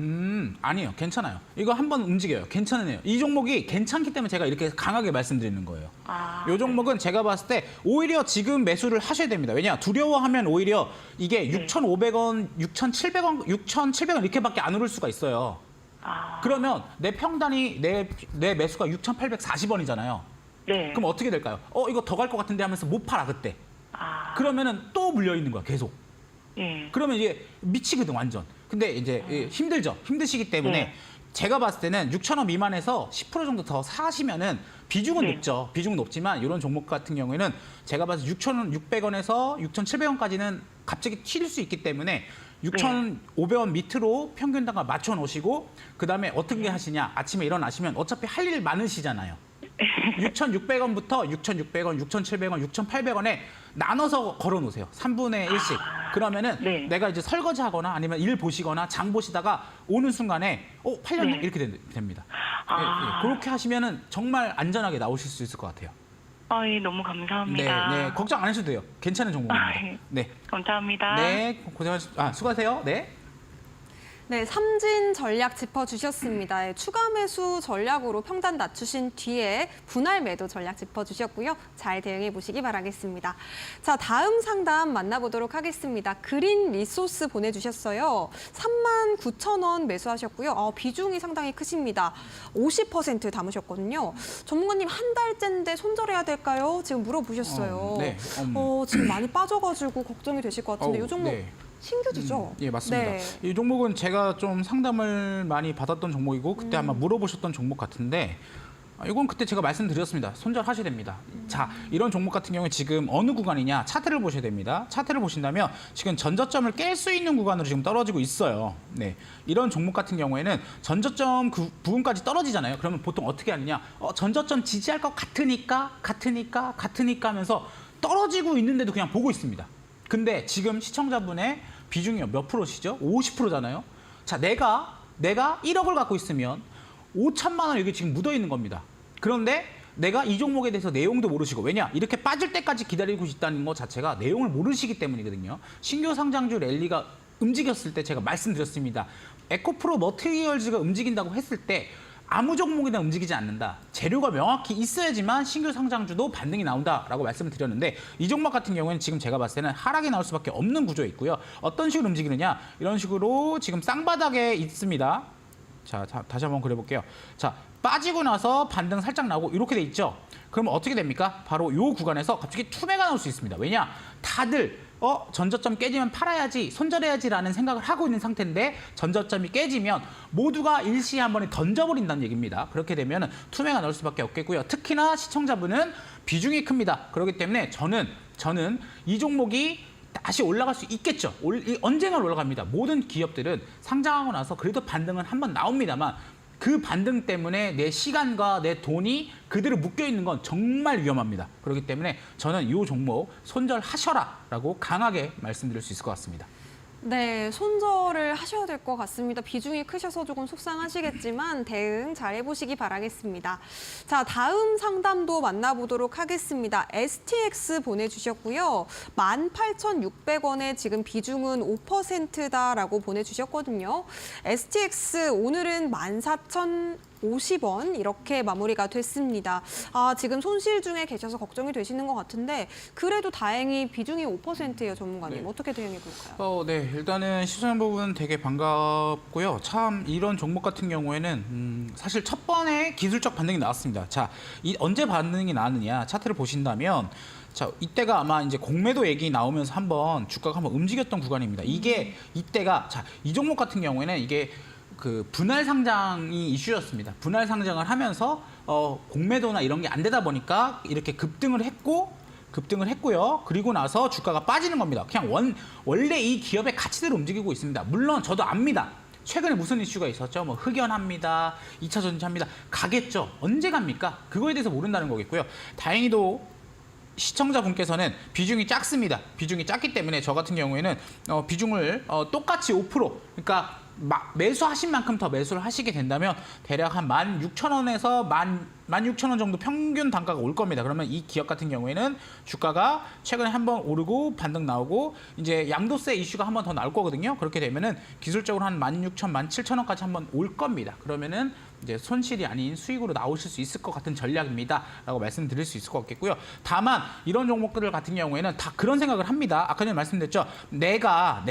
아니요. 괜찮아요. 이거 한번 움직여요. 괜찮으네요. 이 종목이 괜찮기 때문에 제가 이렇게 강하게 말씀드리는 거예요. 이 종목은 제가 봤을 때 오히려 지금 매수를 하셔야 됩니다. 왜냐? 두려워하면 오히려 이게 6,500원, 6,700원, 6,700원 이렇게밖에 안 오를 수가 있어요. 그러면 내 평단이 내 매수가 6,840원이잖아요.
네.
그럼 어떻게 될까요? 이거 더 갈 것 같은데 하면서 못 팔아 그때. 그러면은 또 물려 있는 거야 계속.
예.
그러면 이게 미치거든 완전. 근데 이제 힘들죠. 힘드시기 때문에
네.
제가 봤을 때는 6,000원 미만에서 10% 정도 더 사시면은 비중은
네.
높죠. 비중은 높지만 이런 종목 같은 경우에는 제가 봤을 때 6,600원에서 6,700원까지는 갑자기 튀길 수 있기 때문에 6,500원 밑으로 평균단가 맞춰 놓으시고 그다음에 어떻게 하시냐? 아침에 일어나시면 어차피 할 일 많으시잖아요. 6,600원부터 6,600원, 6,700원, 6,800원에 나눠서 걸어 놓으세요. 3분의 1씩. 그러면은
네.
내가 이제 설거지 하거나 아니면 일 보시거나 장 보시다가 오는 순간에 팔렸네?
네.
이렇게 됩니다. 예. 그렇게 하시면은 정말 안전하게 나오실 수 있을 것 같아요.
예, 너무 감사합니다.
네. 걱정 안 하셔도 돼요. 괜찮은 종목입니다.
예.
네.
감사합니다.
네. 수고하세요. 네.
네, 삼진 전략 짚어주셨습니다. 추가 매수 전략으로 평단 낮추신 뒤에 분할 매도 전략 짚어주셨고요. 잘 대응해 보시기 바라겠습니다. 자, 다음 상담 만나보도록 하겠습니다. 그린 리소스 보내주셨어요. 39,000원 매수하셨고요. 비중이 상당히 크십니다. 50% 담으셨거든요. 전문가님 한 달째인데 손절해야 될까요? 지금 물어보셨어요.
네.
지금 많이 빠져가지고 걱정이 되실 것 같은데 이 종목
네.
신규지죠?
예, 맞습니다.
네.
이 종목은 제가 좀 상담을 많이 받았던 종목이고 그때 아마 물어보셨던 종목 같은데 이건 그때 제가 말씀드렸습니다. 손절하셔야 됩니다. 자, 이런 종목 같은 경우에 지금 어느 구간이냐 차트를 보셔야 됩니다. 차트를 보신다면 지금 전저점을 깰 수 있는 구간으로 지금 떨어지고 있어요. 네, 이런 종목 같은 경우에는 전저점 그 부분까지 떨어지잖아요. 그러면 보통 어떻게 하느냐? 전저점 지지할 것 같으니까 하면서 떨어지고 있는데도 그냥 보고 있습니다. 근데 지금 시청자분의 비중이 몇 프로시죠? 50%잖아요. 자, 내가 1억을 갖고 있으면 5천만 원 여기 지금 묻어 있는 겁니다. 그런데 내가 이 종목에 대해서 내용도 모르시고 왜냐? 이렇게 빠질 때까지 기다리고 있다는 것 자체가 내용을 모르시기 때문이거든요. 신규 상장주 랠리가 움직였을 때 제가 말씀드렸습니다. 에코프로 머티리얼즈가 움직인다고 했을 때 아무 종목이나 움직이지 않는다. 재료가 명확히 있어야지만 신규 상장주도 반등이 나온다라고 말씀을 드렸는데 이 종목 같은 경우에는 지금 제가 봤을 때는 하락이 나올 수밖에 없는 구조에 있고요. 어떤 식으로 움직이느냐? 이런 식으로 지금 쌍바닥에 있습니다. 자, 다시 한번 그려볼게요. 자, 빠지고 나서 반등 살짝 나오고 이렇게 돼 있죠. 그러면 어떻게 됩니까? 바로 이 구간에서 갑자기 투매가 나올 수 있습니다. 왜냐? 다들 전저점 깨지면 팔아야지, 손절해야지라는 생각을 하고 있는 상태인데 전저점이 깨지면 모두가 일시에 한 번에 던져버린다는 얘기입니다. 그렇게 되면 투매가 나올 수밖에 없겠고요. 특히나 시청자분은 비중이 큽니다. 그렇기 때문에 저는 이 종목이 다시 올라갈 수 있겠죠. 언젠가 올라갑니다. 모든 기업들은 상장하고 나서 그래도 반등은 한번 나옵니다만 그 반등 때문에 내 시간과 내 돈이 그대로 묶여있는 건 정말 위험합니다. 그렇기 때문에 저는 이 종목 손절하셔라라고 강하게 말씀드릴 수 있을 것 같습니다.
네, 손절을 하셔야 될 것 같습니다. 비중이 크셔서 조금 속상하시겠지만 대응 잘 해보시기 바라겠습니다. 자, 다음 상담도 만나보도록 하겠습니다. STX 보내주셨고요. 18,600원에 지금 비중은 5%다라고 보내주셨거든요. STX 오늘은 14,050원 이렇게 마무리가 됐습니다. 지금 손실 중에 계셔서 걱정이 되시는 것 같은데 그래도 다행히 비중이 5%예요, 전문가님.
네.
어떻게 대응해 볼까요?
네, 일단은 시청 부분 되게 반갑고요. 참 이런 종목 같은 경우에는 사실 첫 번에 기술적 반등이 나왔습니다. 자, 언제 반등이 나왔느냐 차트를 보신다면 자, 이때가 아마 이제 공매도 얘기 나오면서 한번 주가가 한번 움직였던 구간입니다. 이게 이때가 자, 이 종목 같은 경우에는 이게 그 분할 상장이 이슈였습니다. 분할 상장을 하면서 공매도나 이런 게 안 되다 보니까 이렇게 급등을 했고요. 그리고 나서 주가가 빠지는 겁니다. 그냥 원래 이 기업의 가치대로 움직이고 있습니다. 물론 저도 압니다. 최근에 무슨 이슈가 있었죠? 뭐 흑연합니다. 2차 전지합니다. 가겠죠. 언제 갑니까? 그거에 대해서 모른다는 거겠고요. 다행히도 시청자분께서는 비중이 작습니다. 비중이 작기 때문에 저 같은 경우에는 비중을 똑같이 5% 그러니까 매수하신 만큼 더 매수를 하시게 된다면 대략 한 16,000원에서 16,000원 정도 평균 단가가 올 겁니다. 그러면 이 기업 같은 경우에는 주가가 최근에 한번 오르고 반등 나오고 이제 양도세 이슈가 한번 더 나올 거거든요. 그렇게 되면은 기술적으로 한 16,000, 17,000원까지 한번 올 겁니다. 그러면은 이제 손실이 아닌 수익으로 나오실 수 있을 것 같은 전략입니다라고 말씀드릴 수 있을 것 같겠고요. 다만 이런 종목들 같은 경우에는 다 그런 생각을 합니다. 아까 전에 말씀드렸죠. 내가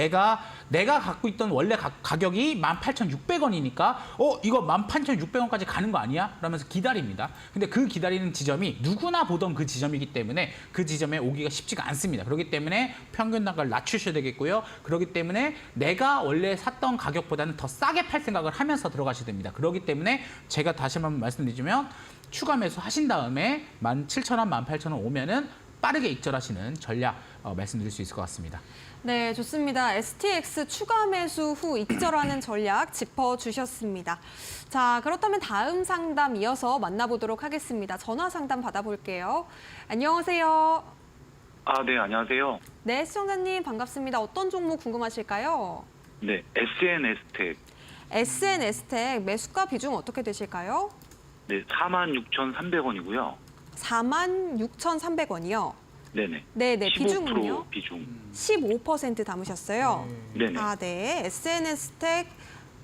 갖고 있던 원래 가격이 18,600원이니까 이거 18,600원까지 가는 거 아니야? 라면서 기다립니다. 근데 그 기다리는 지점이 누구나 보던 그 지점이기 때문에 그 지점에 오기가 쉽지가 않습니다. 그렇기 때문에 평균 단가를 낮추셔야 되겠고요. 그렇기 때문에 내가 원래 샀던 가격보다는 더 싸게 팔 생각을 하면서 들어가셔야 됩니다. 그렇기 때문에 제가 다시 한번 말씀드리자면 추가 매수 하신 다음에 17,000원, 18,000원 오면은 빠르게 익절하시는 전략 말씀드릴 수 있을 것 같습니다.
네, 좋습니다. STX 추가 매수 후 익절하는 전략 짚어주셨습니다. 자, 그렇다면 다음 상담 이어서 만나보도록 하겠습니다. 전화 상담 받아볼게요. 안녕하세요.
네, 안녕하세요.
네, 시청자님 반갑습니다. 어떤 종목 궁금하실까요?
네, SNS텍.
SNS텍 매수가 비중 어떻게 되실까요?
네, 46,300원이고요.
46,300원이요.
네네.
네네,
15%
비중은요?
비중.
15% 담으셨어요.
네네.
네. SNS텍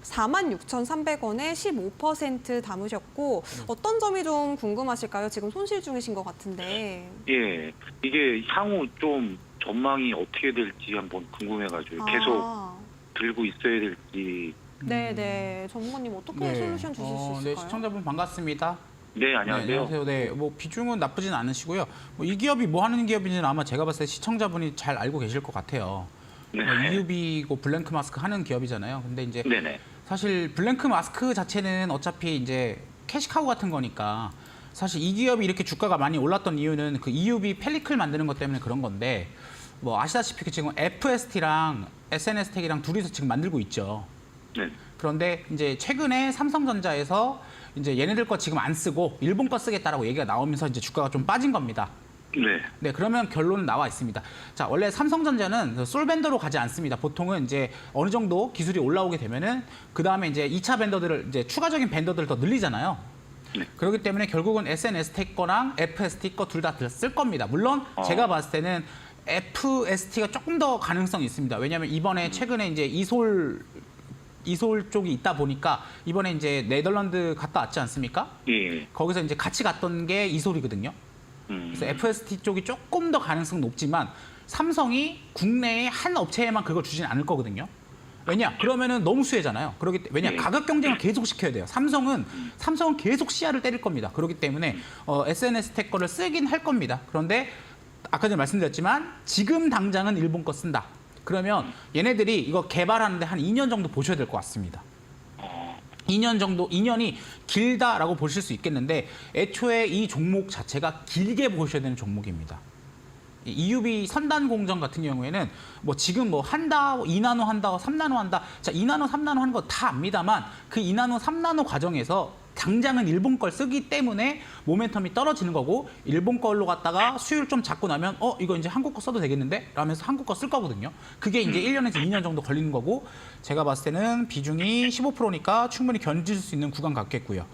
46,300원에 15% 담으셨고 어떤 점이 좀 궁금하실까요? 지금 손실 중이신 것 같은데.
예, 이게 향후 좀 전망이 어떻게 될지 한번 궁금해가지고 계속 들고 있어야 될지.
네네. 전문가님 어떻게 솔루션 주실 수 있을까요?
네, 시청자분 반갑습니다.
네, 안녕하세요.
네, 안녕하세요. 네, 뭐 비중은 나쁘진 않으시고요. 이 기업이 뭐 하는 기업인지는 아마 제가 봤을 때 시청자분이 잘 알고 계실 것 같아요.
네.
EUV고 블랭크 마스크 하는 기업이잖아요. 근데 이제
네네.
사실 블랭크 마스크 자체는 어차피 이제 캐시카우 같은 거니까 사실 이 기업이 이렇게 주가가 많이 올랐던 이유는 그 EUV 펠리클 만드는 것 때문에 그런 건데 뭐 아시다시피 지금 FST랑 SNS텍이랑 둘이서 지금 만들고 있죠.
네.
그런데 이제 최근에 삼성전자에서 이제 얘네들 거 지금 안 쓰고 일본 거 쓰겠다라고 얘기가 나오면서 이제 주가가 좀 빠진 겁니다.
네.
네, 그러면 결론은 나와 있습니다. 자, 원래 삼성전자는 솔벤더로 가지 않습니다. 보통은 이제 어느 정도 기술이 올라오게 되면은 그 다음에 이제 2차 벤더들을 이제 추가적인 벤더들을 더 늘리잖아요.
네.
그렇기 때문에 결국은 SNS텍 거랑 FST 거 둘 다 쓸 겁니다. 물론 제가 봤을 때는 FST가 조금 더 가능성이 있습니다. 왜냐하면 이번에 최근에 이제 이솔 쪽이 있다 보니까 이번에 이제 네덜란드 갔다 왔지 않습니까?
예.
거기서 이제 같이 갔던 게 이솔이거든요. 그래서 FST 쪽이 조금 더 가능성 높지만 삼성이 국내에 한 업체에만 그걸 주진 않을 거거든요. 왜냐? 그러면은 너무 수혜잖아요. 왜냐?
네.
가격 경쟁을 계속 시켜야 돼요. 삼성은 계속 씨알을 때릴 겁니다. 그렇기 때문에 SNS텍 거를 쓰긴 할 겁니다. 그런데 아까 전에 말씀드렸지만 지금 당장은 일본 거 쓴다. 그러면 얘네들이 이거 개발하는데 한 2년 정도 보셔야 될 것 같습니다. 2년이 길다라고 보실 수 있겠는데 애초에 이 종목 자체가 길게 보셔야 되는 종목입니다. 이 EUV 선단 공정 같은 경우에는 뭐 지금 뭐 한다, 2나노 한다, 3나노 한다. 자, 2나노, 3나노 하는 거 다 압니다만 그 2나노, 3나노 과정에서 당장은 일본 걸 쓰기 때문에 모멘텀이 떨어지는 거고 일본 걸로 갔다가 수율 좀 잡고 나면 이거 이제 한국 거 써도 되겠는데? 라면서 한국 거 쓸 거거든요. 그게 이제 1년에서 2년 정도 걸리는 거고 제가 봤을 때는 비중이 15%니까 충분히 견딜 수 있는 구간 같겠고요.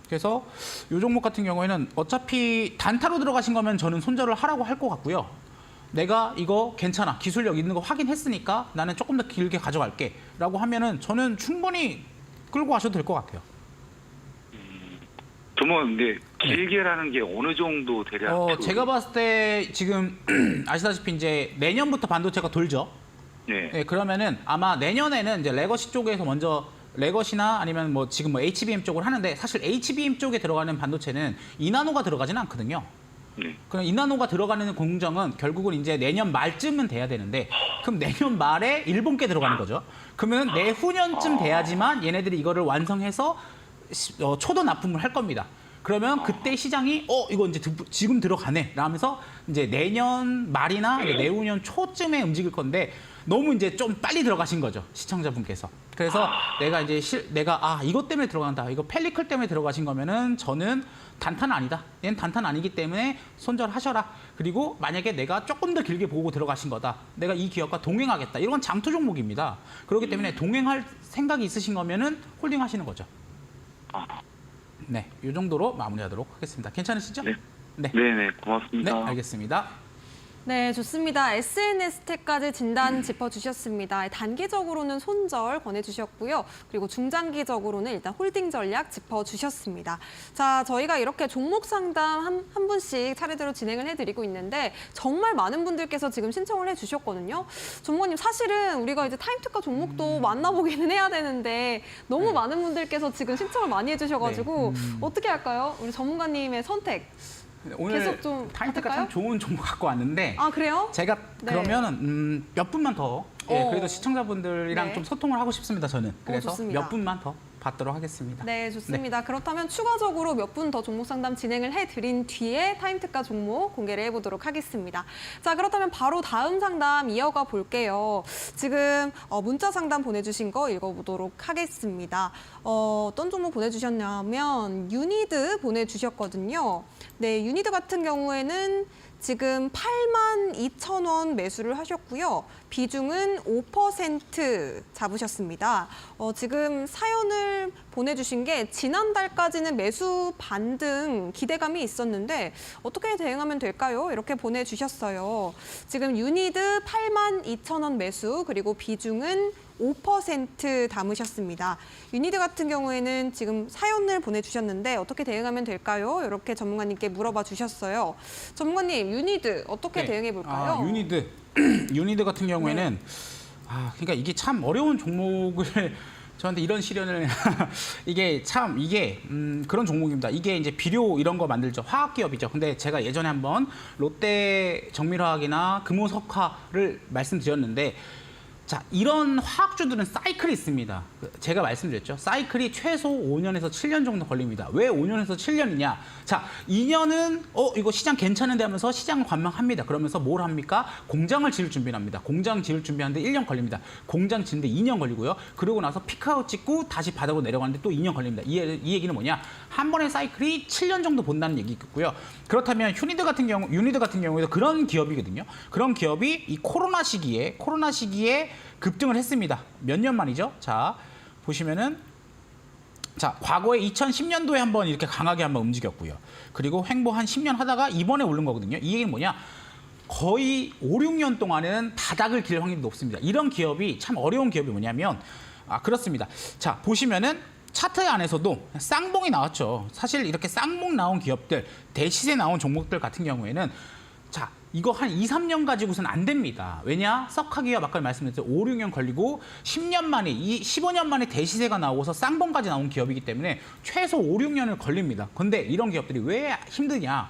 그래서 이 종목 같은 경우에는 어차피 단타로 들어가신 거면 저는 손절을 하라고 할 것 같고요. 내가 이거 괜찮아. 기술력 있는 거 확인했으니까 나는 조금 더 길게 가져갈게. 라고 하면은 저는 충분히 끌고 가셔도 될 것 같아요.
그러면 근데 길게라는 게 어느 정도 대략?
제가 봤을 때 지금 아시다시피 이제 내년부터 반도체가 돌죠.
네.
네, 그러면은 아마 내년에는 이제 레거시 쪽에서 먼저 레거시나 아니면 뭐 지금 뭐 HBM 쪽을 하는데 사실 HBM 쪽에 들어가는 반도체는 2나노가 들어가지는 않거든요.
네.
그럼 2나노가 들어가는 공정은 결국은 이제 내년 말쯤은 돼야 되는데 그럼 내년 말에 일본 게 들어가는 거죠. 그러면 내후년쯤 돼야지만 얘네들이 이거를 완성해서 초도 납품을 할 겁니다. 그러면 그때 시장이 이거 이제 지금 들어가네 라면서 이제 내년 말이나 이제 내후년 초쯤에 움직일 건데 너무 이제 좀 빨리 들어가신 거죠, 시청자분께서. 그래서 내가 이것 때문에 들어간다, 이거 펠리클 때문에 들어가신 거면은 저는 단타는 아니다. 얘는 단타는 아니기 때문에 손절하셔라. 그리고 만약에 내가 조금 더 길게 보고 들어가신 거다. 내가 이 기업과 동행하겠다. 이런 건 장투 종목입니다. 그렇기 때문에 동행할 생각이 있으신 거면은 홀딩 하시는 거죠. 네, 이 정도로 마무리하도록 하겠습니다. 괜찮으시죠?
네.
네.
네네, 고맙습니다.
네, 알겠습니다.
네, 좋습니다. SNS텍까지 진단 짚어주셨습니다. 단기적으로는 손절 권해주셨고요. 그리고 중장기적으로는 일단 홀딩 전략 짚어주셨습니다. 자, 저희가 이렇게 종목 상담 한 분씩 차례대로 진행을 해드리고 있는데 정말 많은 분들께서 지금 신청을 해주셨거든요. 전무님, 사실은 우리가 이제 타임특가 종목도 만나보기는 해야 되는데 너무 많은 분들께서 지금 신청을 많이 해주셔가지고 어떻게 할까요? 우리 전문가님의 선택.
오늘
계속 좀
타임특가 참
할까요?
좋은 종목 갖고 왔는데
아, 그래요?
제가
네.
그러면은 몇 분만 더 그래도 시청자분들이랑
네.
좀 소통을 하고 싶습니다. 저는 그래서
좋습니다.
몇 분만 더 받도록 하겠습니다.
네, 좋습니다. 그렇다면 추가적으로 몇 분 더 종목 상담 진행을 해드린 뒤에 타임특가 종목 공개를 해보도록 하겠습니다. 자, 그렇다면 바로 다음 상담 이어가 볼게요. 지금 문자 상담 보내주신 거 읽어보도록 하겠습니다. 어떤 종목 보내주셨냐면 유니드 보내주셨거든요. 네, 유니드 같은 경우에는 지금 82,000원 매수를 하셨고요. 비중은 5% 잡으셨습니다. 지금 사연을 보내주신 게 지난달까지는 매수 반등 기대감이 있었는데 어떻게 대응하면 될까요? 이렇게 보내주셨어요. 지금 유니드 82,000원 매수 그리고 비중은 5% 담으셨습니다. 유니드 같은 경우에는 지금 사연을 보내주셨는데 어떻게 대응하면 될까요? 이렇게 전문가님께 물어봐 주셨어요. 전문가님, 유니드 어떻게 대응해 볼까요?
유니드 같은 경우에는 그러니까 이게 참 어려운 종목을 저한테 이런 시련을 이게 그런 종목입니다. 이게 이제 비료 이런 거 만들죠. 화학 기업이죠. 근데 제가 예전에 한번 롯데 정밀화학이나 금호석화를 말씀드렸는데 자, 이런 화학주들은 사이클이 있습니다. 제가 말씀드렸죠. 사이클이 최소 5년에서 7년 정도 걸립니다. 왜 5년에서 7년이냐? 자, 2년은 이거 시장 괜찮은데 하면서 시장을 관망합니다. 그러면서 뭘 합니까? 공장을 지을 준비를 합니다. 공장 지을 준비하는데 1년 걸립니다. 공장 지는데 2년 걸리고요. 그러고 나서 피크아웃 찍고 다시 바닥으로 내려가는데 또 2년 걸립니다. 이 얘기는 뭐냐? 한 번의 사이클이 7년 정도 본다는 얘기겠고요. 그렇다면 유니드 같은 경우에도 그런 기업이거든요. 그런 기업이 이 코로나 시기에 급등을 했습니다. 몇 년 만이죠? 자, 보시면은 자, 과거에 2010년도에 한번 이렇게 강하게 한번 움직였고요. 그리고 횡보 한 10년 하다가 이번에 오른 거거든요. 이 얘기는 뭐냐? 거의 5, 6년 동안은 바닥을 길 확률이 높습니다. 이런 기업이 참 어려운 기업이 뭐냐면 그렇습니다. 자, 보시면은 차트 안에서도 쌍봉이 나왔죠. 사실 이렇게 쌍봉 나온 기업들, 대시세 나온 종목들 같은 경우에는 자, 이거 한 2, 3년 가지고서는 안 됩니다. 왜냐? 석하기와 아까 말씀드렸죠. 5, 6년 걸리고 10년 만에, 15년 만에 대시세가 나오고서 쌍봉까지 나온 기업이기 때문에 최소 5, 6년을 걸립니다. 근데 이런 기업들이 왜 힘드냐?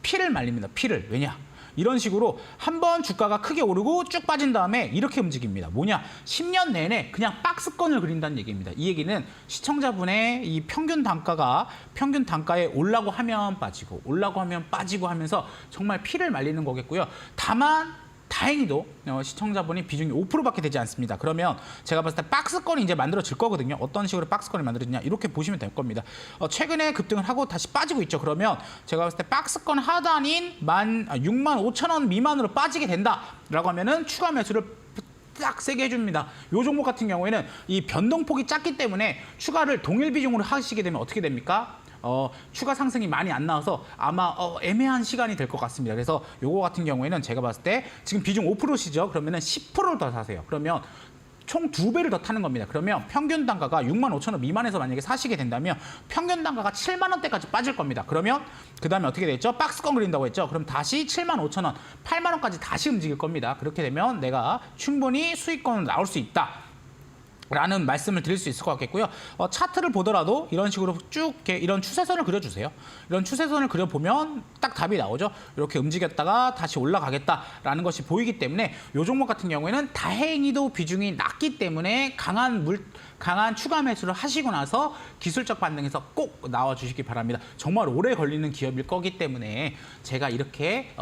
피를 말립니다. 피를. 왜냐? 이런 식으로 한번 주가가 크게 오르고 쭉 빠진 다음에 이렇게 움직입니다. 뭐냐? 10년 내내 그냥 박스권을 그린다는 얘기입니다. 이 얘기는 시청자분의 이 평균 단가에 올라고 하면 빠지고 올라고 하면 빠지고 하면서 정말 피를 말리는 거겠고요. 다만 다행히도 시청자분이 비중이 5%밖에 되지 않습니다. 그러면 제가 봤을 때 박스권이 이제 만들어질 거거든요. 어떤 식으로 박스권이 만들어지냐 이렇게 보시면 될 겁니다. 최근에 급등을 하고 다시 빠지고 있죠. 그러면 제가 봤을 때 박스권 하단인 65,000원 미만으로 빠지게 된다라고 하면은 추가 매수를 딱 세게 해줍니다. 이 종목 같은 경우에는 이 변동폭이 작기 때문에 추가를 동일 비중으로 하시게 되면 어떻게 됩니까? 추가 상승이 많이 안 나와서 아마 애매한 시간이 될 것 같습니다. 그래서 요거 같은 경우에는 제가 봤을 때 지금 비중 5%시죠. 그러면은 10%를 더 사세요. 그러면 총 2배를 더 타는 겁니다. 그러면 평균 단가가 65,000원 미만에서 만약에 사시게 된다면 평균 단가가 7만 원대까지 빠질 겁니다. 그러면 그 다음에 어떻게 됐죠? 박스권 그린다고 했죠? 그럼 다시 75,000원, 8만 원까지 다시 움직일 겁니다. 그렇게 되면 내가 충분히 수익권을 나올 수 있다. 라는 말씀을 드릴 수 있을 것 같겠고요. 차트를 보더라도 이런 식으로 쭉 이런 추세선을 그려주세요. 이런 추세선을 그려보면 딱 답이 나오죠. 이렇게 움직였다가 다시 올라가겠다라는 것이 보이기 때문에 이 종목 같은 경우에는 다행히도 비중이 낮기 때문에 강한 추가 매수를 하시고 나서 기술적 반등에서 꼭 나와주시기 바랍니다. 정말 오래 걸리는 기업일 거기 때문에 제가 이렇게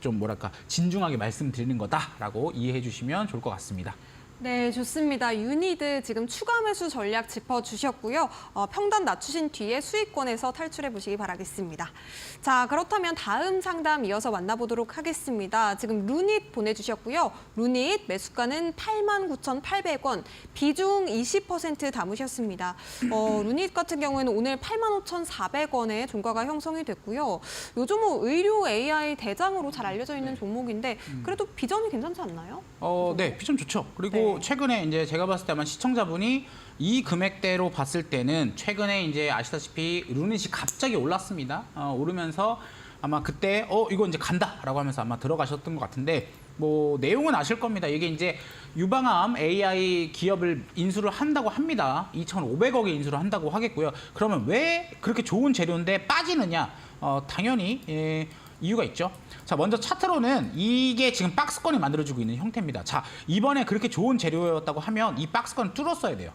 좀 뭐랄까 진중하게 말씀드리는 거다라고 이해해 주시면 좋을 것 같습니다.
네, 좋습니다. 유니드 지금 추가 매수 전략 짚어주셨고요. 평단 낮추신 뒤에 수익권에서 탈출해 보시기 바라겠습니다. 자, 그렇다면 다음 상담 이어서 만나보도록 하겠습니다. 지금 루닛 보내주셨고요. 루닛 매수가는 89,800원, 비중 20% 담으셨습니다. 루닛 같은 경우에는 오늘 85,400원에 종가가 형성이 됐고요. 요즘 의료 AI 대장으로 잘 알려져 있는 종목인데 그래도 비전이 괜찮지 않나요?
네, 비전 좋죠. 그리고
네.
최근에 이제 제가 봤을 때 아마 시청자분이 이 금액대로 봤을 때는 최근에 이제 아시다시피 루닛이 갑자기 올랐습니다. 오르면서 아마 그때 이거 이제 간다라고 하면서 아마 들어가셨던 것 같은데 뭐 내용은 아실 겁니다. 이게 이제 유방암 AI 기업을 인수를 한다고 합니다. 2,500억에 인수를 한다고 하겠고요. 그러면 왜 그렇게 좋은 재료인데 빠지느냐? 당연히 이유가 있죠. 자, 먼저 차트로는 이게 지금 박스권이 만들어지고 있는 형태입니다. 자, 이번에 그렇게 좋은 재료였다고 하면 이 박스권을 뚫었어야 돼요.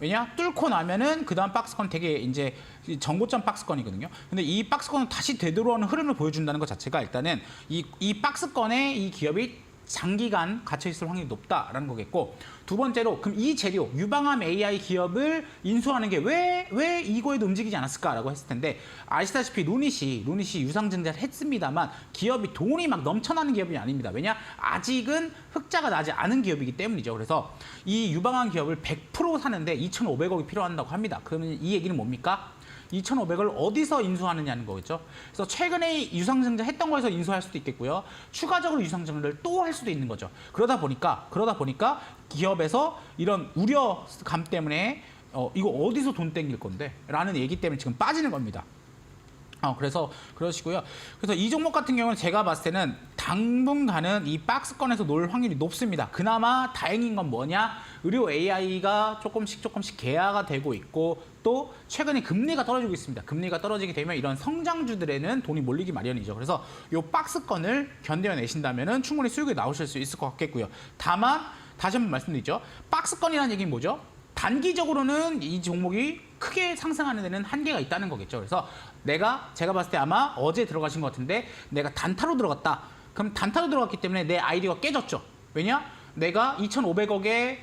왜냐? 뚫고 나면은 그 다음 박스권 되게 이제 정고점 박스권이거든요. 근데 이 박스권은 다시 되돌아오는 흐름을 보여준다는 것 자체가 일단은 이 박스권에 이 기업이 장기간 갇혀있을 확률이 높다라는 거겠고, 두 번째로 그럼 이 재료 유방암 AI 기업을 인수하는 게 왜 이거에도 움직이지 않았을까라고 했을 텐데 아시다시피 루닛이 유상증자를 했습니다만 기업이 돈이 막 넘쳐나는 기업이 아닙니다. 왜냐? 아직은 흑자가 나지 않은 기업이기 때문이죠. 그래서 이 유방암 기업을 100% 사는데 2,500억이 필요한다고 합니다. 그러면 이 얘기는 뭡니까? 2,500을 어디서 인수하느냐는 거겠죠. 그래서 최근에 유상증자 했던 거에서 인수할 수도 있겠고요. 추가적으로 유상증자를 또 할 수도 있는 거죠. 그러다 보니까 기업에서 이런 우려감 때문에 이거 어디서 돈 땡길 건데? 라는 얘기 때문에 지금 빠지는 겁니다. 그래서 그러시고요. 그래서 이 종목 같은 경우는 제가 봤을 때는 당분간은 이 박스권에서 놀 확률이 높습니다. 그나마 다행인 건 뭐냐? 의료 AI가 조금씩 개화가 되고 있고 또 최근에 금리가 떨어지고 있습니다. 금리가 떨어지게 되면 이런 성장주들에는 돈이 몰리기 마련이죠. 그래서 이 박스권을 견뎌내신다면 충분히 수익이 나오실 수 있을 것 같겠고요. 다만 다시 한번 말씀드리죠. 박스권이라는 얘기는 뭐죠? 단기적으로는 이 종목이 크게 상승하는 데는 한계가 있다는 거겠죠. 그래서 제가 봤을 때 아마 어제 들어가신 것 같은데 내가 단타로 들어갔다. 그럼 단타로 들어갔기 때문에 내 아이디어가 깨졌죠. 왜냐? 내가 2,500억에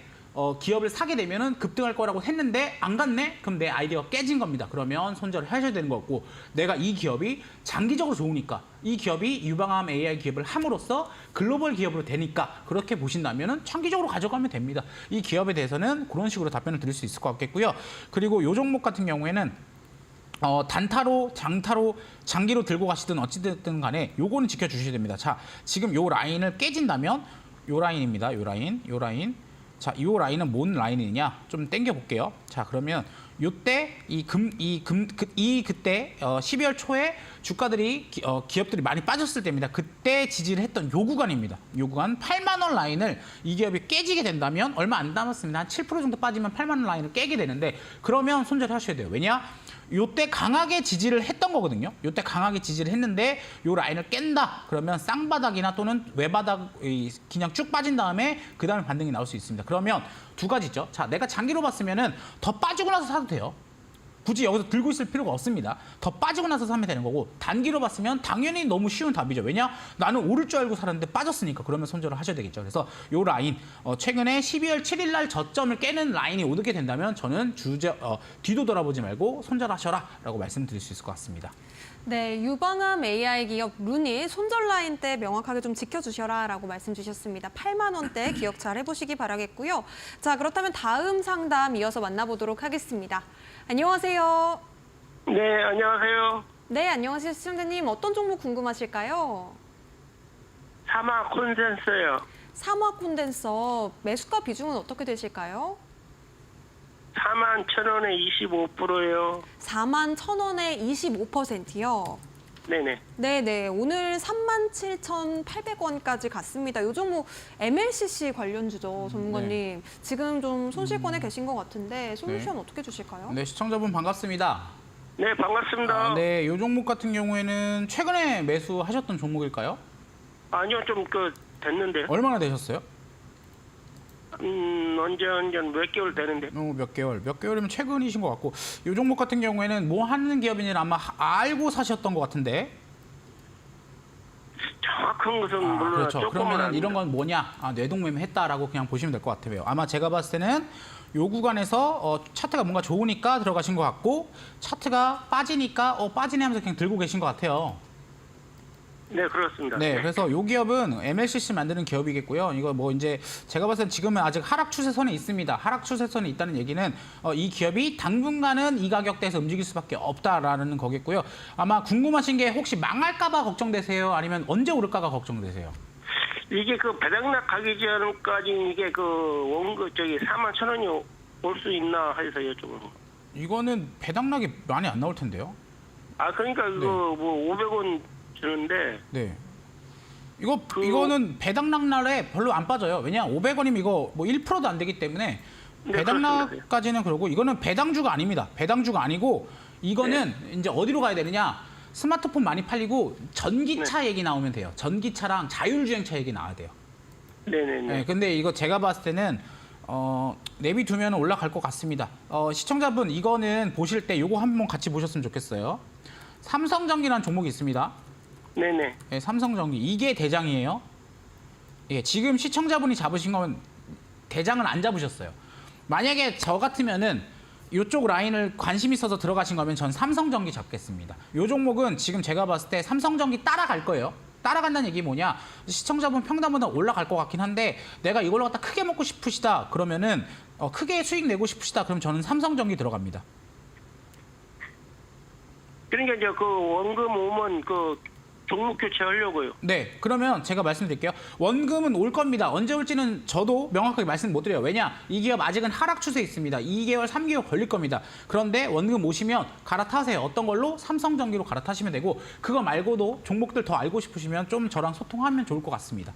기업을 사게 되면은 급등할 거라고 했는데 안 갔네? 그럼 내 아이디어가 깨진 겁니다. 그러면 손절을 하셔야 되는 거고, 내가 이 기업이 장기적으로 좋으니까, 이 기업이 유방암 AI 기업을 함으로써 글로벌 기업으로 되니까 그렇게 보신다면은 장기적으로 가져가면 됩니다. 이 기업에 대해서는 그런 식으로 답변을 드릴 수 있을 것 같겠고요. 그리고 이 종목 같은 경우에는 단타로, 장타로, 장기로 들고 가시든 어찌됐든 간에 요거는 지켜주셔야 됩니다. 자, 지금 요 라인을 깨진다면 요 라인입니다. 요 라인. 자, 이 라인은 뭔 라인이냐? 좀 당겨 볼게요. 자, 그러면 요때 그때 12월 초에 주가들이 기업들이 많이 빠졌을 때입니다. 그때 지지를 했던 요 구간입니다. 요 구간 8만 원 라인을 이 기업이 깨지게 된다면 얼마 안 남았습니다. 한 7% 정도 빠지면 8만 원 라인을 깨게 되는데, 그러면 손절하셔야 돼요. 왜냐? 요때 강하게 지지를 했던 거거든요. 요때 강하게 지지를 했는데 요 라인을 깬다. 그러면 쌍바닥이나 또는 외바닥 그냥 쭉 빠진 다음에 그 다음에 반등이 나올 수 있습니다. 그러면 두 가지죠. 자, 내가 장기로 봤으면은 더 빠지고 나서 사도 돼요. 굳이 여기서 들고 있을 필요가 없습니다. 더 빠지고 나서 사면 되는 거고, 단기로 봤으면 당연히 너무 쉬운 답이죠. 왜냐? 나는 오를 줄 알고 살았는데 빠졌으니까. 그러면 손절을 하셔야 되겠죠. 그래서 요 라인, 최근에 12월 7일 날 저점을 깨는 라인이 오르게 된다면 저는 뒤도 돌아보지 말고 손절하셔라 라고 말씀드릴 수 있을 것 같습니다.
네, 유방암 AI 기업 루닛 손절 라인 때 명확하게 좀 지켜주셔라 라고 말씀 주셨습니다. 8만 원대 기억 잘 해보시기 바라겠고요. 자, 그렇다면 다음 상담 이어서 만나보도록 하겠습니다. 안녕하세요.
네, 안녕하세요.
네, 안녕하세요. 시청자님. 어떤 종목 궁금하실까요?
사마 콘센서요.
삼화 콘덴서 매수가 비중은 어떻게 되실까요?
41,000원에 25%요.
41,000원에 25%요.
네네.
네네. 오늘 37,800원까지 갔습니다. 요 종목 MLCC 관련주죠, 전문가님. 지금 좀 손실권에 계신 것 같은데 솔루션 어떻게 주실까요?
네, 시청자분 반갑습니다.
네, 반갑습니다.
네, 이 종목 같은 경우에는 최근에 매수하셨던 종목일까요?
아니요, 좀 됐는데.
얼마나 되셨어요?
언제 몇 개월 되는데.
몇 개월이면 최근이신 것 같고, 이 종목 같은 경우에는 뭐 하는 기업인지 아마 알고 사셨던 것 같은데.
정확한 것은 물론
그렇죠.
조금만
그러면
압니다.
이런 건 뭐냐? 뇌동매매 했다라고 그냥 보시면 될 것 같아요. 아마 제가 봤을 때는 요 구간에서 차트가 뭔가 좋으니까 들어가신 것 같고, 차트가 빠지니까 빠지네 하면서 그냥 들고 계신 것 같아요.
네, 그렇습니다.
네, 그래서 이 기업은 MLCC 만드는 기업이겠고요. 이거 뭐 이제 제가 봤을 땐 지금은 아직 하락 추세선에 있습니다. 하락 추세선에 있다는 얘기는 이 기업이 당분간은 이 가격대에서 움직일 수밖에 없다라는 거겠고요. 아마 궁금하신 게 혹시 망할까봐 걱정되세요? 아니면 언제 오를까가 걱정되세요?
이게 배당락 가기 전까지 이게 41,000원이 올 수 있나 해서 여쭤보는 거.
이거는 배당락이 많이 안 나올 텐데요.
그러니까 이거 뭐 500원 주는데.
네. 이거는 배당락 날에 별로 안 빠져요. 왜냐 500원이면 이거 뭐 1%도 안 되기 때문에
네,
배당락까지는 그러고, 이거는 배당주가 아닙니다. 배당주가 아니고 이거는 이제 어디로 가야 되느냐? 스마트폰 많이 팔리고 전기차 얘기 나오면 돼요. 전기차랑 자율주행차 얘기 나와야 돼요.
네네네.
네, 근데 이거 제가 봤을 때는 내비두면 올라갈 것 같습니다. 시청자분 이거는 보실 때 이거 한번 같이 보셨으면 좋겠어요. 삼성전기라는 종목이 있습니다.
네네.
네, 삼성전기 이게 대장이에요. 예, 지금 시청자분이 잡으신 건 대장을 안 잡으셨어요. 만약에 저 같으면은 이쪽 라인을 관심 있어서 들어가신 거면 전 삼성전기 잡겠습니다. 이 종목은 지금 제가 봤을 때 삼성전기 따라갈 거예요. 따라간다는 얘기 뭐냐? 시청자분 평단보다 올라갈 것 같긴 한데 내가 이걸로 갖다 크게 먹고 싶으시다 그러면은 크게 수익 내고 싶으시다 그럼 저는 삼성전기 들어갑니다.
그러니까 이제 원금 오면 종목 교체하려고요.
네, 그러면 제가 말씀드릴게요. 원금은 올 겁니다. 언제 올지는 저도 명확하게 말씀 못 드려요. 왜냐? 이 기업 아직은 하락 추세에 있습니다. 2개월, 3개월 걸릴 겁니다. 그런데 원금 오시면 갈아타세요. 어떤 걸로? 삼성전기로 갈아타시면 되고, 그거 말고도 종목들 더 알고 싶으시면 좀 저랑 소통하면 좋을 것 같습니다.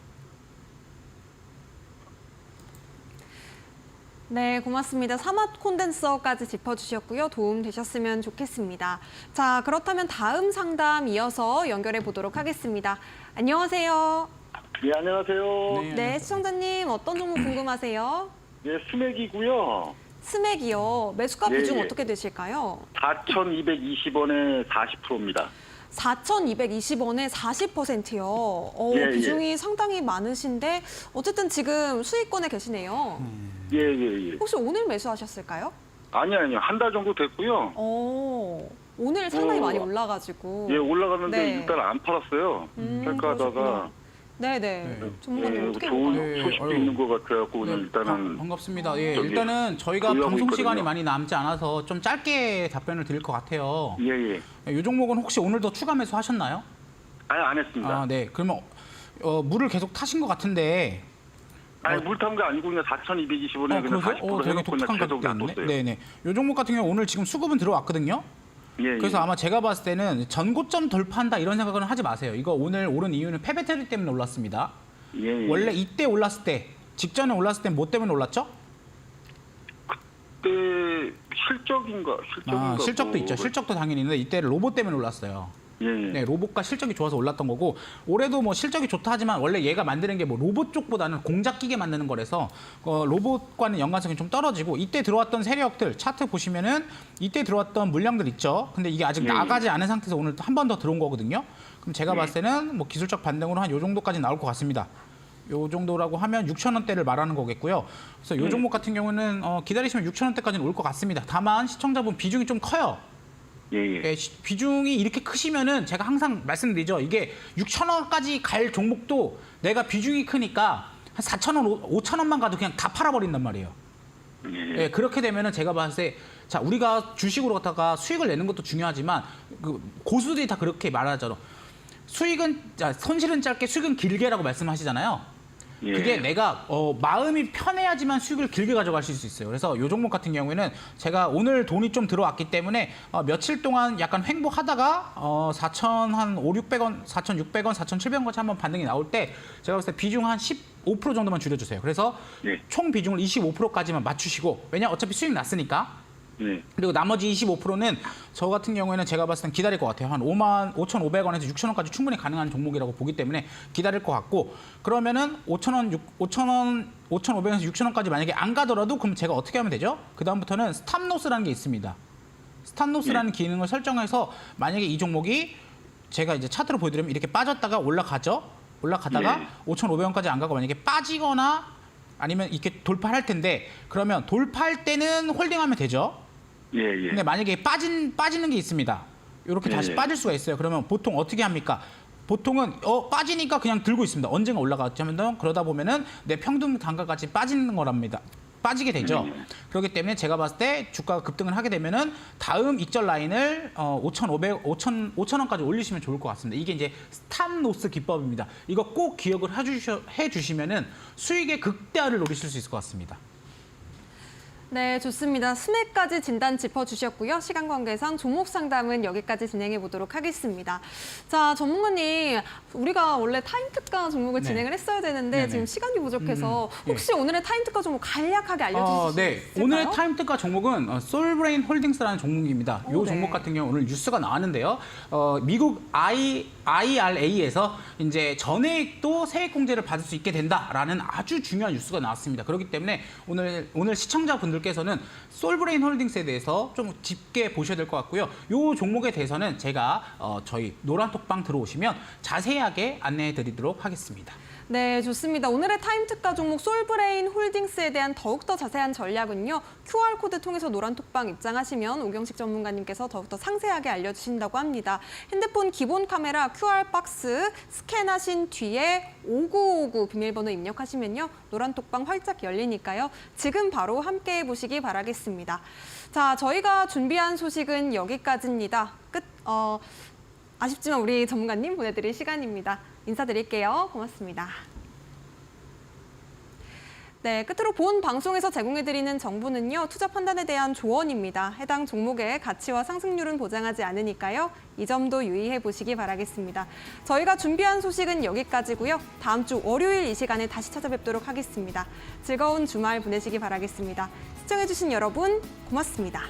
네, 고맙습니다. 사마 콘덴서까지 짚어주셨고요. 도움 되셨으면 좋겠습니다. 자, 그렇다면 다음 상담 이어서 연결해 보도록 하겠습니다. 안녕하세요.
네, 안녕하세요.
네, 시청자님 어떤 종목 궁금하세요?
네, 스맥이고요.
스맥이요. 매수가
예,
비중
예.
어떻게 되실까요?
4,220원에 40%입니다.
4,220원에 40%요.
예,
비중이 상당히 많으신데 어쨌든 지금 수익권에 계시네요.
예, 예, 예.
혹시 오늘 매수하셨을까요?
아니요. 한 달 정도 됐고요.
오늘 상당히
어,
많이 올라가지고.
예, 올라갔는데
네.
일단 안 팔았어요. 할까 하다가
그러셨구나. 네네.
네.
전문가님
예,
어떻게
좋은
볼까요?
네,
소식도
아유.
있는 것 같아갖고 오늘
네,
일단은
반갑습니다. 예,
저기
일단은 저희가
보유하고
방송 시간이
있거든요.
많이 남지 않아서 좀 짧게 답변을 드릴 것 같아요.
예, 예.
이 종목은 혹시 오늘도 추가 매수하셨나요?
아니, 안 했습니다.
아, 네. 그러면 물을 계속 타신 것 같은데.
아니, 물 탄 거 아니고 그냥 4,220원에 그냥
그러세요?
40%
되게
해놓고
독특한
그냥 계속
가격대였네.
놔뒀어요.
네네. 이 종목 같은 경우 오늘 지금 수급은 들어왔거든요.
예, 예.
그래서 아마 제가 봤을 때는 전고점 돌파한다 이런 생각은 하지 마세요. 이거 오늘 오른 이유는 패배 테리 때문에 올랐습니다.
예, 예.
원래 이때 올랐을 때, 직전에 올랐을 때 뭐 때문에 올랐죠?
그때 실적인가?
아, 실적도
뭐
있죠. 실적도 당연히 있는데 이때 로봇 때문에 올랐어요.
예, 예.
네, 로봇과 실적이 좋아서 올랐던 거고 올해도 뭐 실적이 좋다 하지만 원래 얘가 만드는 게 뭐 로봇 쪽보다는 공작 기계 만드는 거라서 로봇과는 연관성이 좀 떨어지고 이때 들어왔던 세력들 차트 보시면은 이때 들어왔던 물량들 있죠. 근데 이게 아직
예,
나가지 않은 상태에서 오늘 한 번 더 들어온 거거든요. 그럼 제가
예.
봤을 때는 뭐 기술적 반등으로 한 요 정도까지 나올 것 같습니다. 요 정도라고 하면 6,000원대를 말하는 거겠고요. 그래서 요 종목 같은 경우는 기다리시면 6,000원대까지는 올 것 같습니다. 다만 시청자분 비중이 좀 커요.
예, 예.
예, 비중이 이렇게 크시면은 제가 항상 말씀드리죠. 이게 6,000원까지 갈 종목도 내가 비중이 크니까 한 4,000원, 5,000원만 가도 그냥 다 팔아버린단 말이에요.
예.
예, 그렇게 되면은 제가 봤을 때, 자, 우리가 주식으로 갖다가 수익을 내는 것도 중요하지만 그 고수들이 다 그렇게 말하잖아. 손실은 짧게 수익은 길게라고 말씀하시잖아요.
예.
그게 내가 마음이 편해야지만 수익을 길게 가져가실 수 있어요. 그래서 이 종목 같은 경우에는 제가 오늘 돈이 좀 들어왔기 때문에 며칠 동안 약간 횡보하다가 4,500원, 4,600원, 4,700원까지 한번 반등이 나올 때 제가 봤을 때 비중 한 15% 정도만 줄여주세요. 그래서
예.
총 비중을 25%까지만 맞추시고 왜냐 어차피 수익 났으니까.
네.
그리고 나머지 25%는 저 같은 경우에는 제가 봤을 땐 기다릴 것 같아요. 한 5,500원에서 6,000원까지 충분히 가능한 종목이라고 보기 때문에 기다릴 것 같고 그러면은 5,000원, 5,500원에서 6,000원까지 만약에 안 가더라도 그럼 제가 어떻게 하면 되죠? 그다음부터는 스탑로스라는 게 있습니다. 스탑로스라는 기능을 설정해서 만약에 이 종목이 제가 이제 차트로 보여드리면 이렇게 빠졌다가 올라가죠? 올라가다가 5,500원까지 안 가고 만약에 빠지거나 아니면 이렇게 돌파할 텐데 그러면 돌파할 때는 홀딩하면 되죠?
예, 예.
근데 만약에 빠지는 게 있습니다. 이렇게 다시
예.
빠질 수가 있어요. 그러면 보통 어떻게 합니까? 보통은 빠지니까 그냥 들고 있습니다. 언젠가 올라가면 그러다 보면은 내 평균 단가까지 빠지는 거랍니다. 빠지게 되죠. 그렇기 때문에 제가 봤을 때 주가가 급등을 하게 되면은 다음 익절 라인을 5,000원까지 올리시면 좋을 것 같습니다. 이게 이제 스탑로스 기법입니다. 이거 꼭 기억을 해주시면은 수익의 극대화를 노리실 수 있을 것 같습니다.
네, 좋습니다. 스맥까지 진단 짚어주셨고요. 시간 관계상 종목 상담은 여기까지 진행해 보도록 하겠습니다. 자, 전문가님, 우리가 원래 타임 특가 종목을
네.
진행을 했어야 되는데
네네.
지금 시간이 부족해서
예.
혹시 오늘의 타임 특가 종목 간략하게 알려주실 수
네.
있을까요?
오늘의 타임 특가 종목은 솔브레인 홀딩스라는 종목입니다. 이
네.
종목 같은 경우 오늘 뉴스가 나왔는데요. 미국 IRA에서 이제 전액도 세액공제를 받을 수 있게 된다라는 아주 중요한 뉴스가 나왔습니다. 그렇기 때문에 오늘 시청자분들께서는 솔브레인 홀딩스에 대해서 좀 깊게 보셔야 될 것 같고요. 이 종목에 대해서는 제가 저희 노란톡방 들어오시면 자세하게 안내해 드리도록 하겠습니다.
네, 좋습니다. 오늘의 타임 특가 종목 솔브레인 홀딩스에 대한 더욱더 자세한 전략은요. QR코드 통해서 노란톡방 입장하시면 오경식 전문가님께서 더욱더 상세하게 알려주신다고 합니다. 핸드폰 기본 카메라 QR박스 스캔하신 뒤에 5959 비밀번호 입력하시면요. 노란톡방 활짝 열리니까요. 지금 바로 함께해 보시기 바라겠습니다. 자, 저희가 준비한 소식은 여기까지입니다. 아쉽지만 우리 전문가님 보내드릴 시간입니다. 인사드릴게요. 고맙습니다. 네, 끝으로 본 방송에서 제공해드리는 정보는요. 투자 판단에 대한 조언입니다. 해당 종목의 가치와 상승률은 보장하지 않으니까요. 이 점도 유의해 보시기 바라겠습니다. 저희가 준비한 소식은 여기까지고요. 다음 주 월요일 이 시간에 다시 찾아뵙도록 하겠습니다. 즐거운 주말 보내시기 바라겠습니다. 시청해주신 여러분 고맙습니다.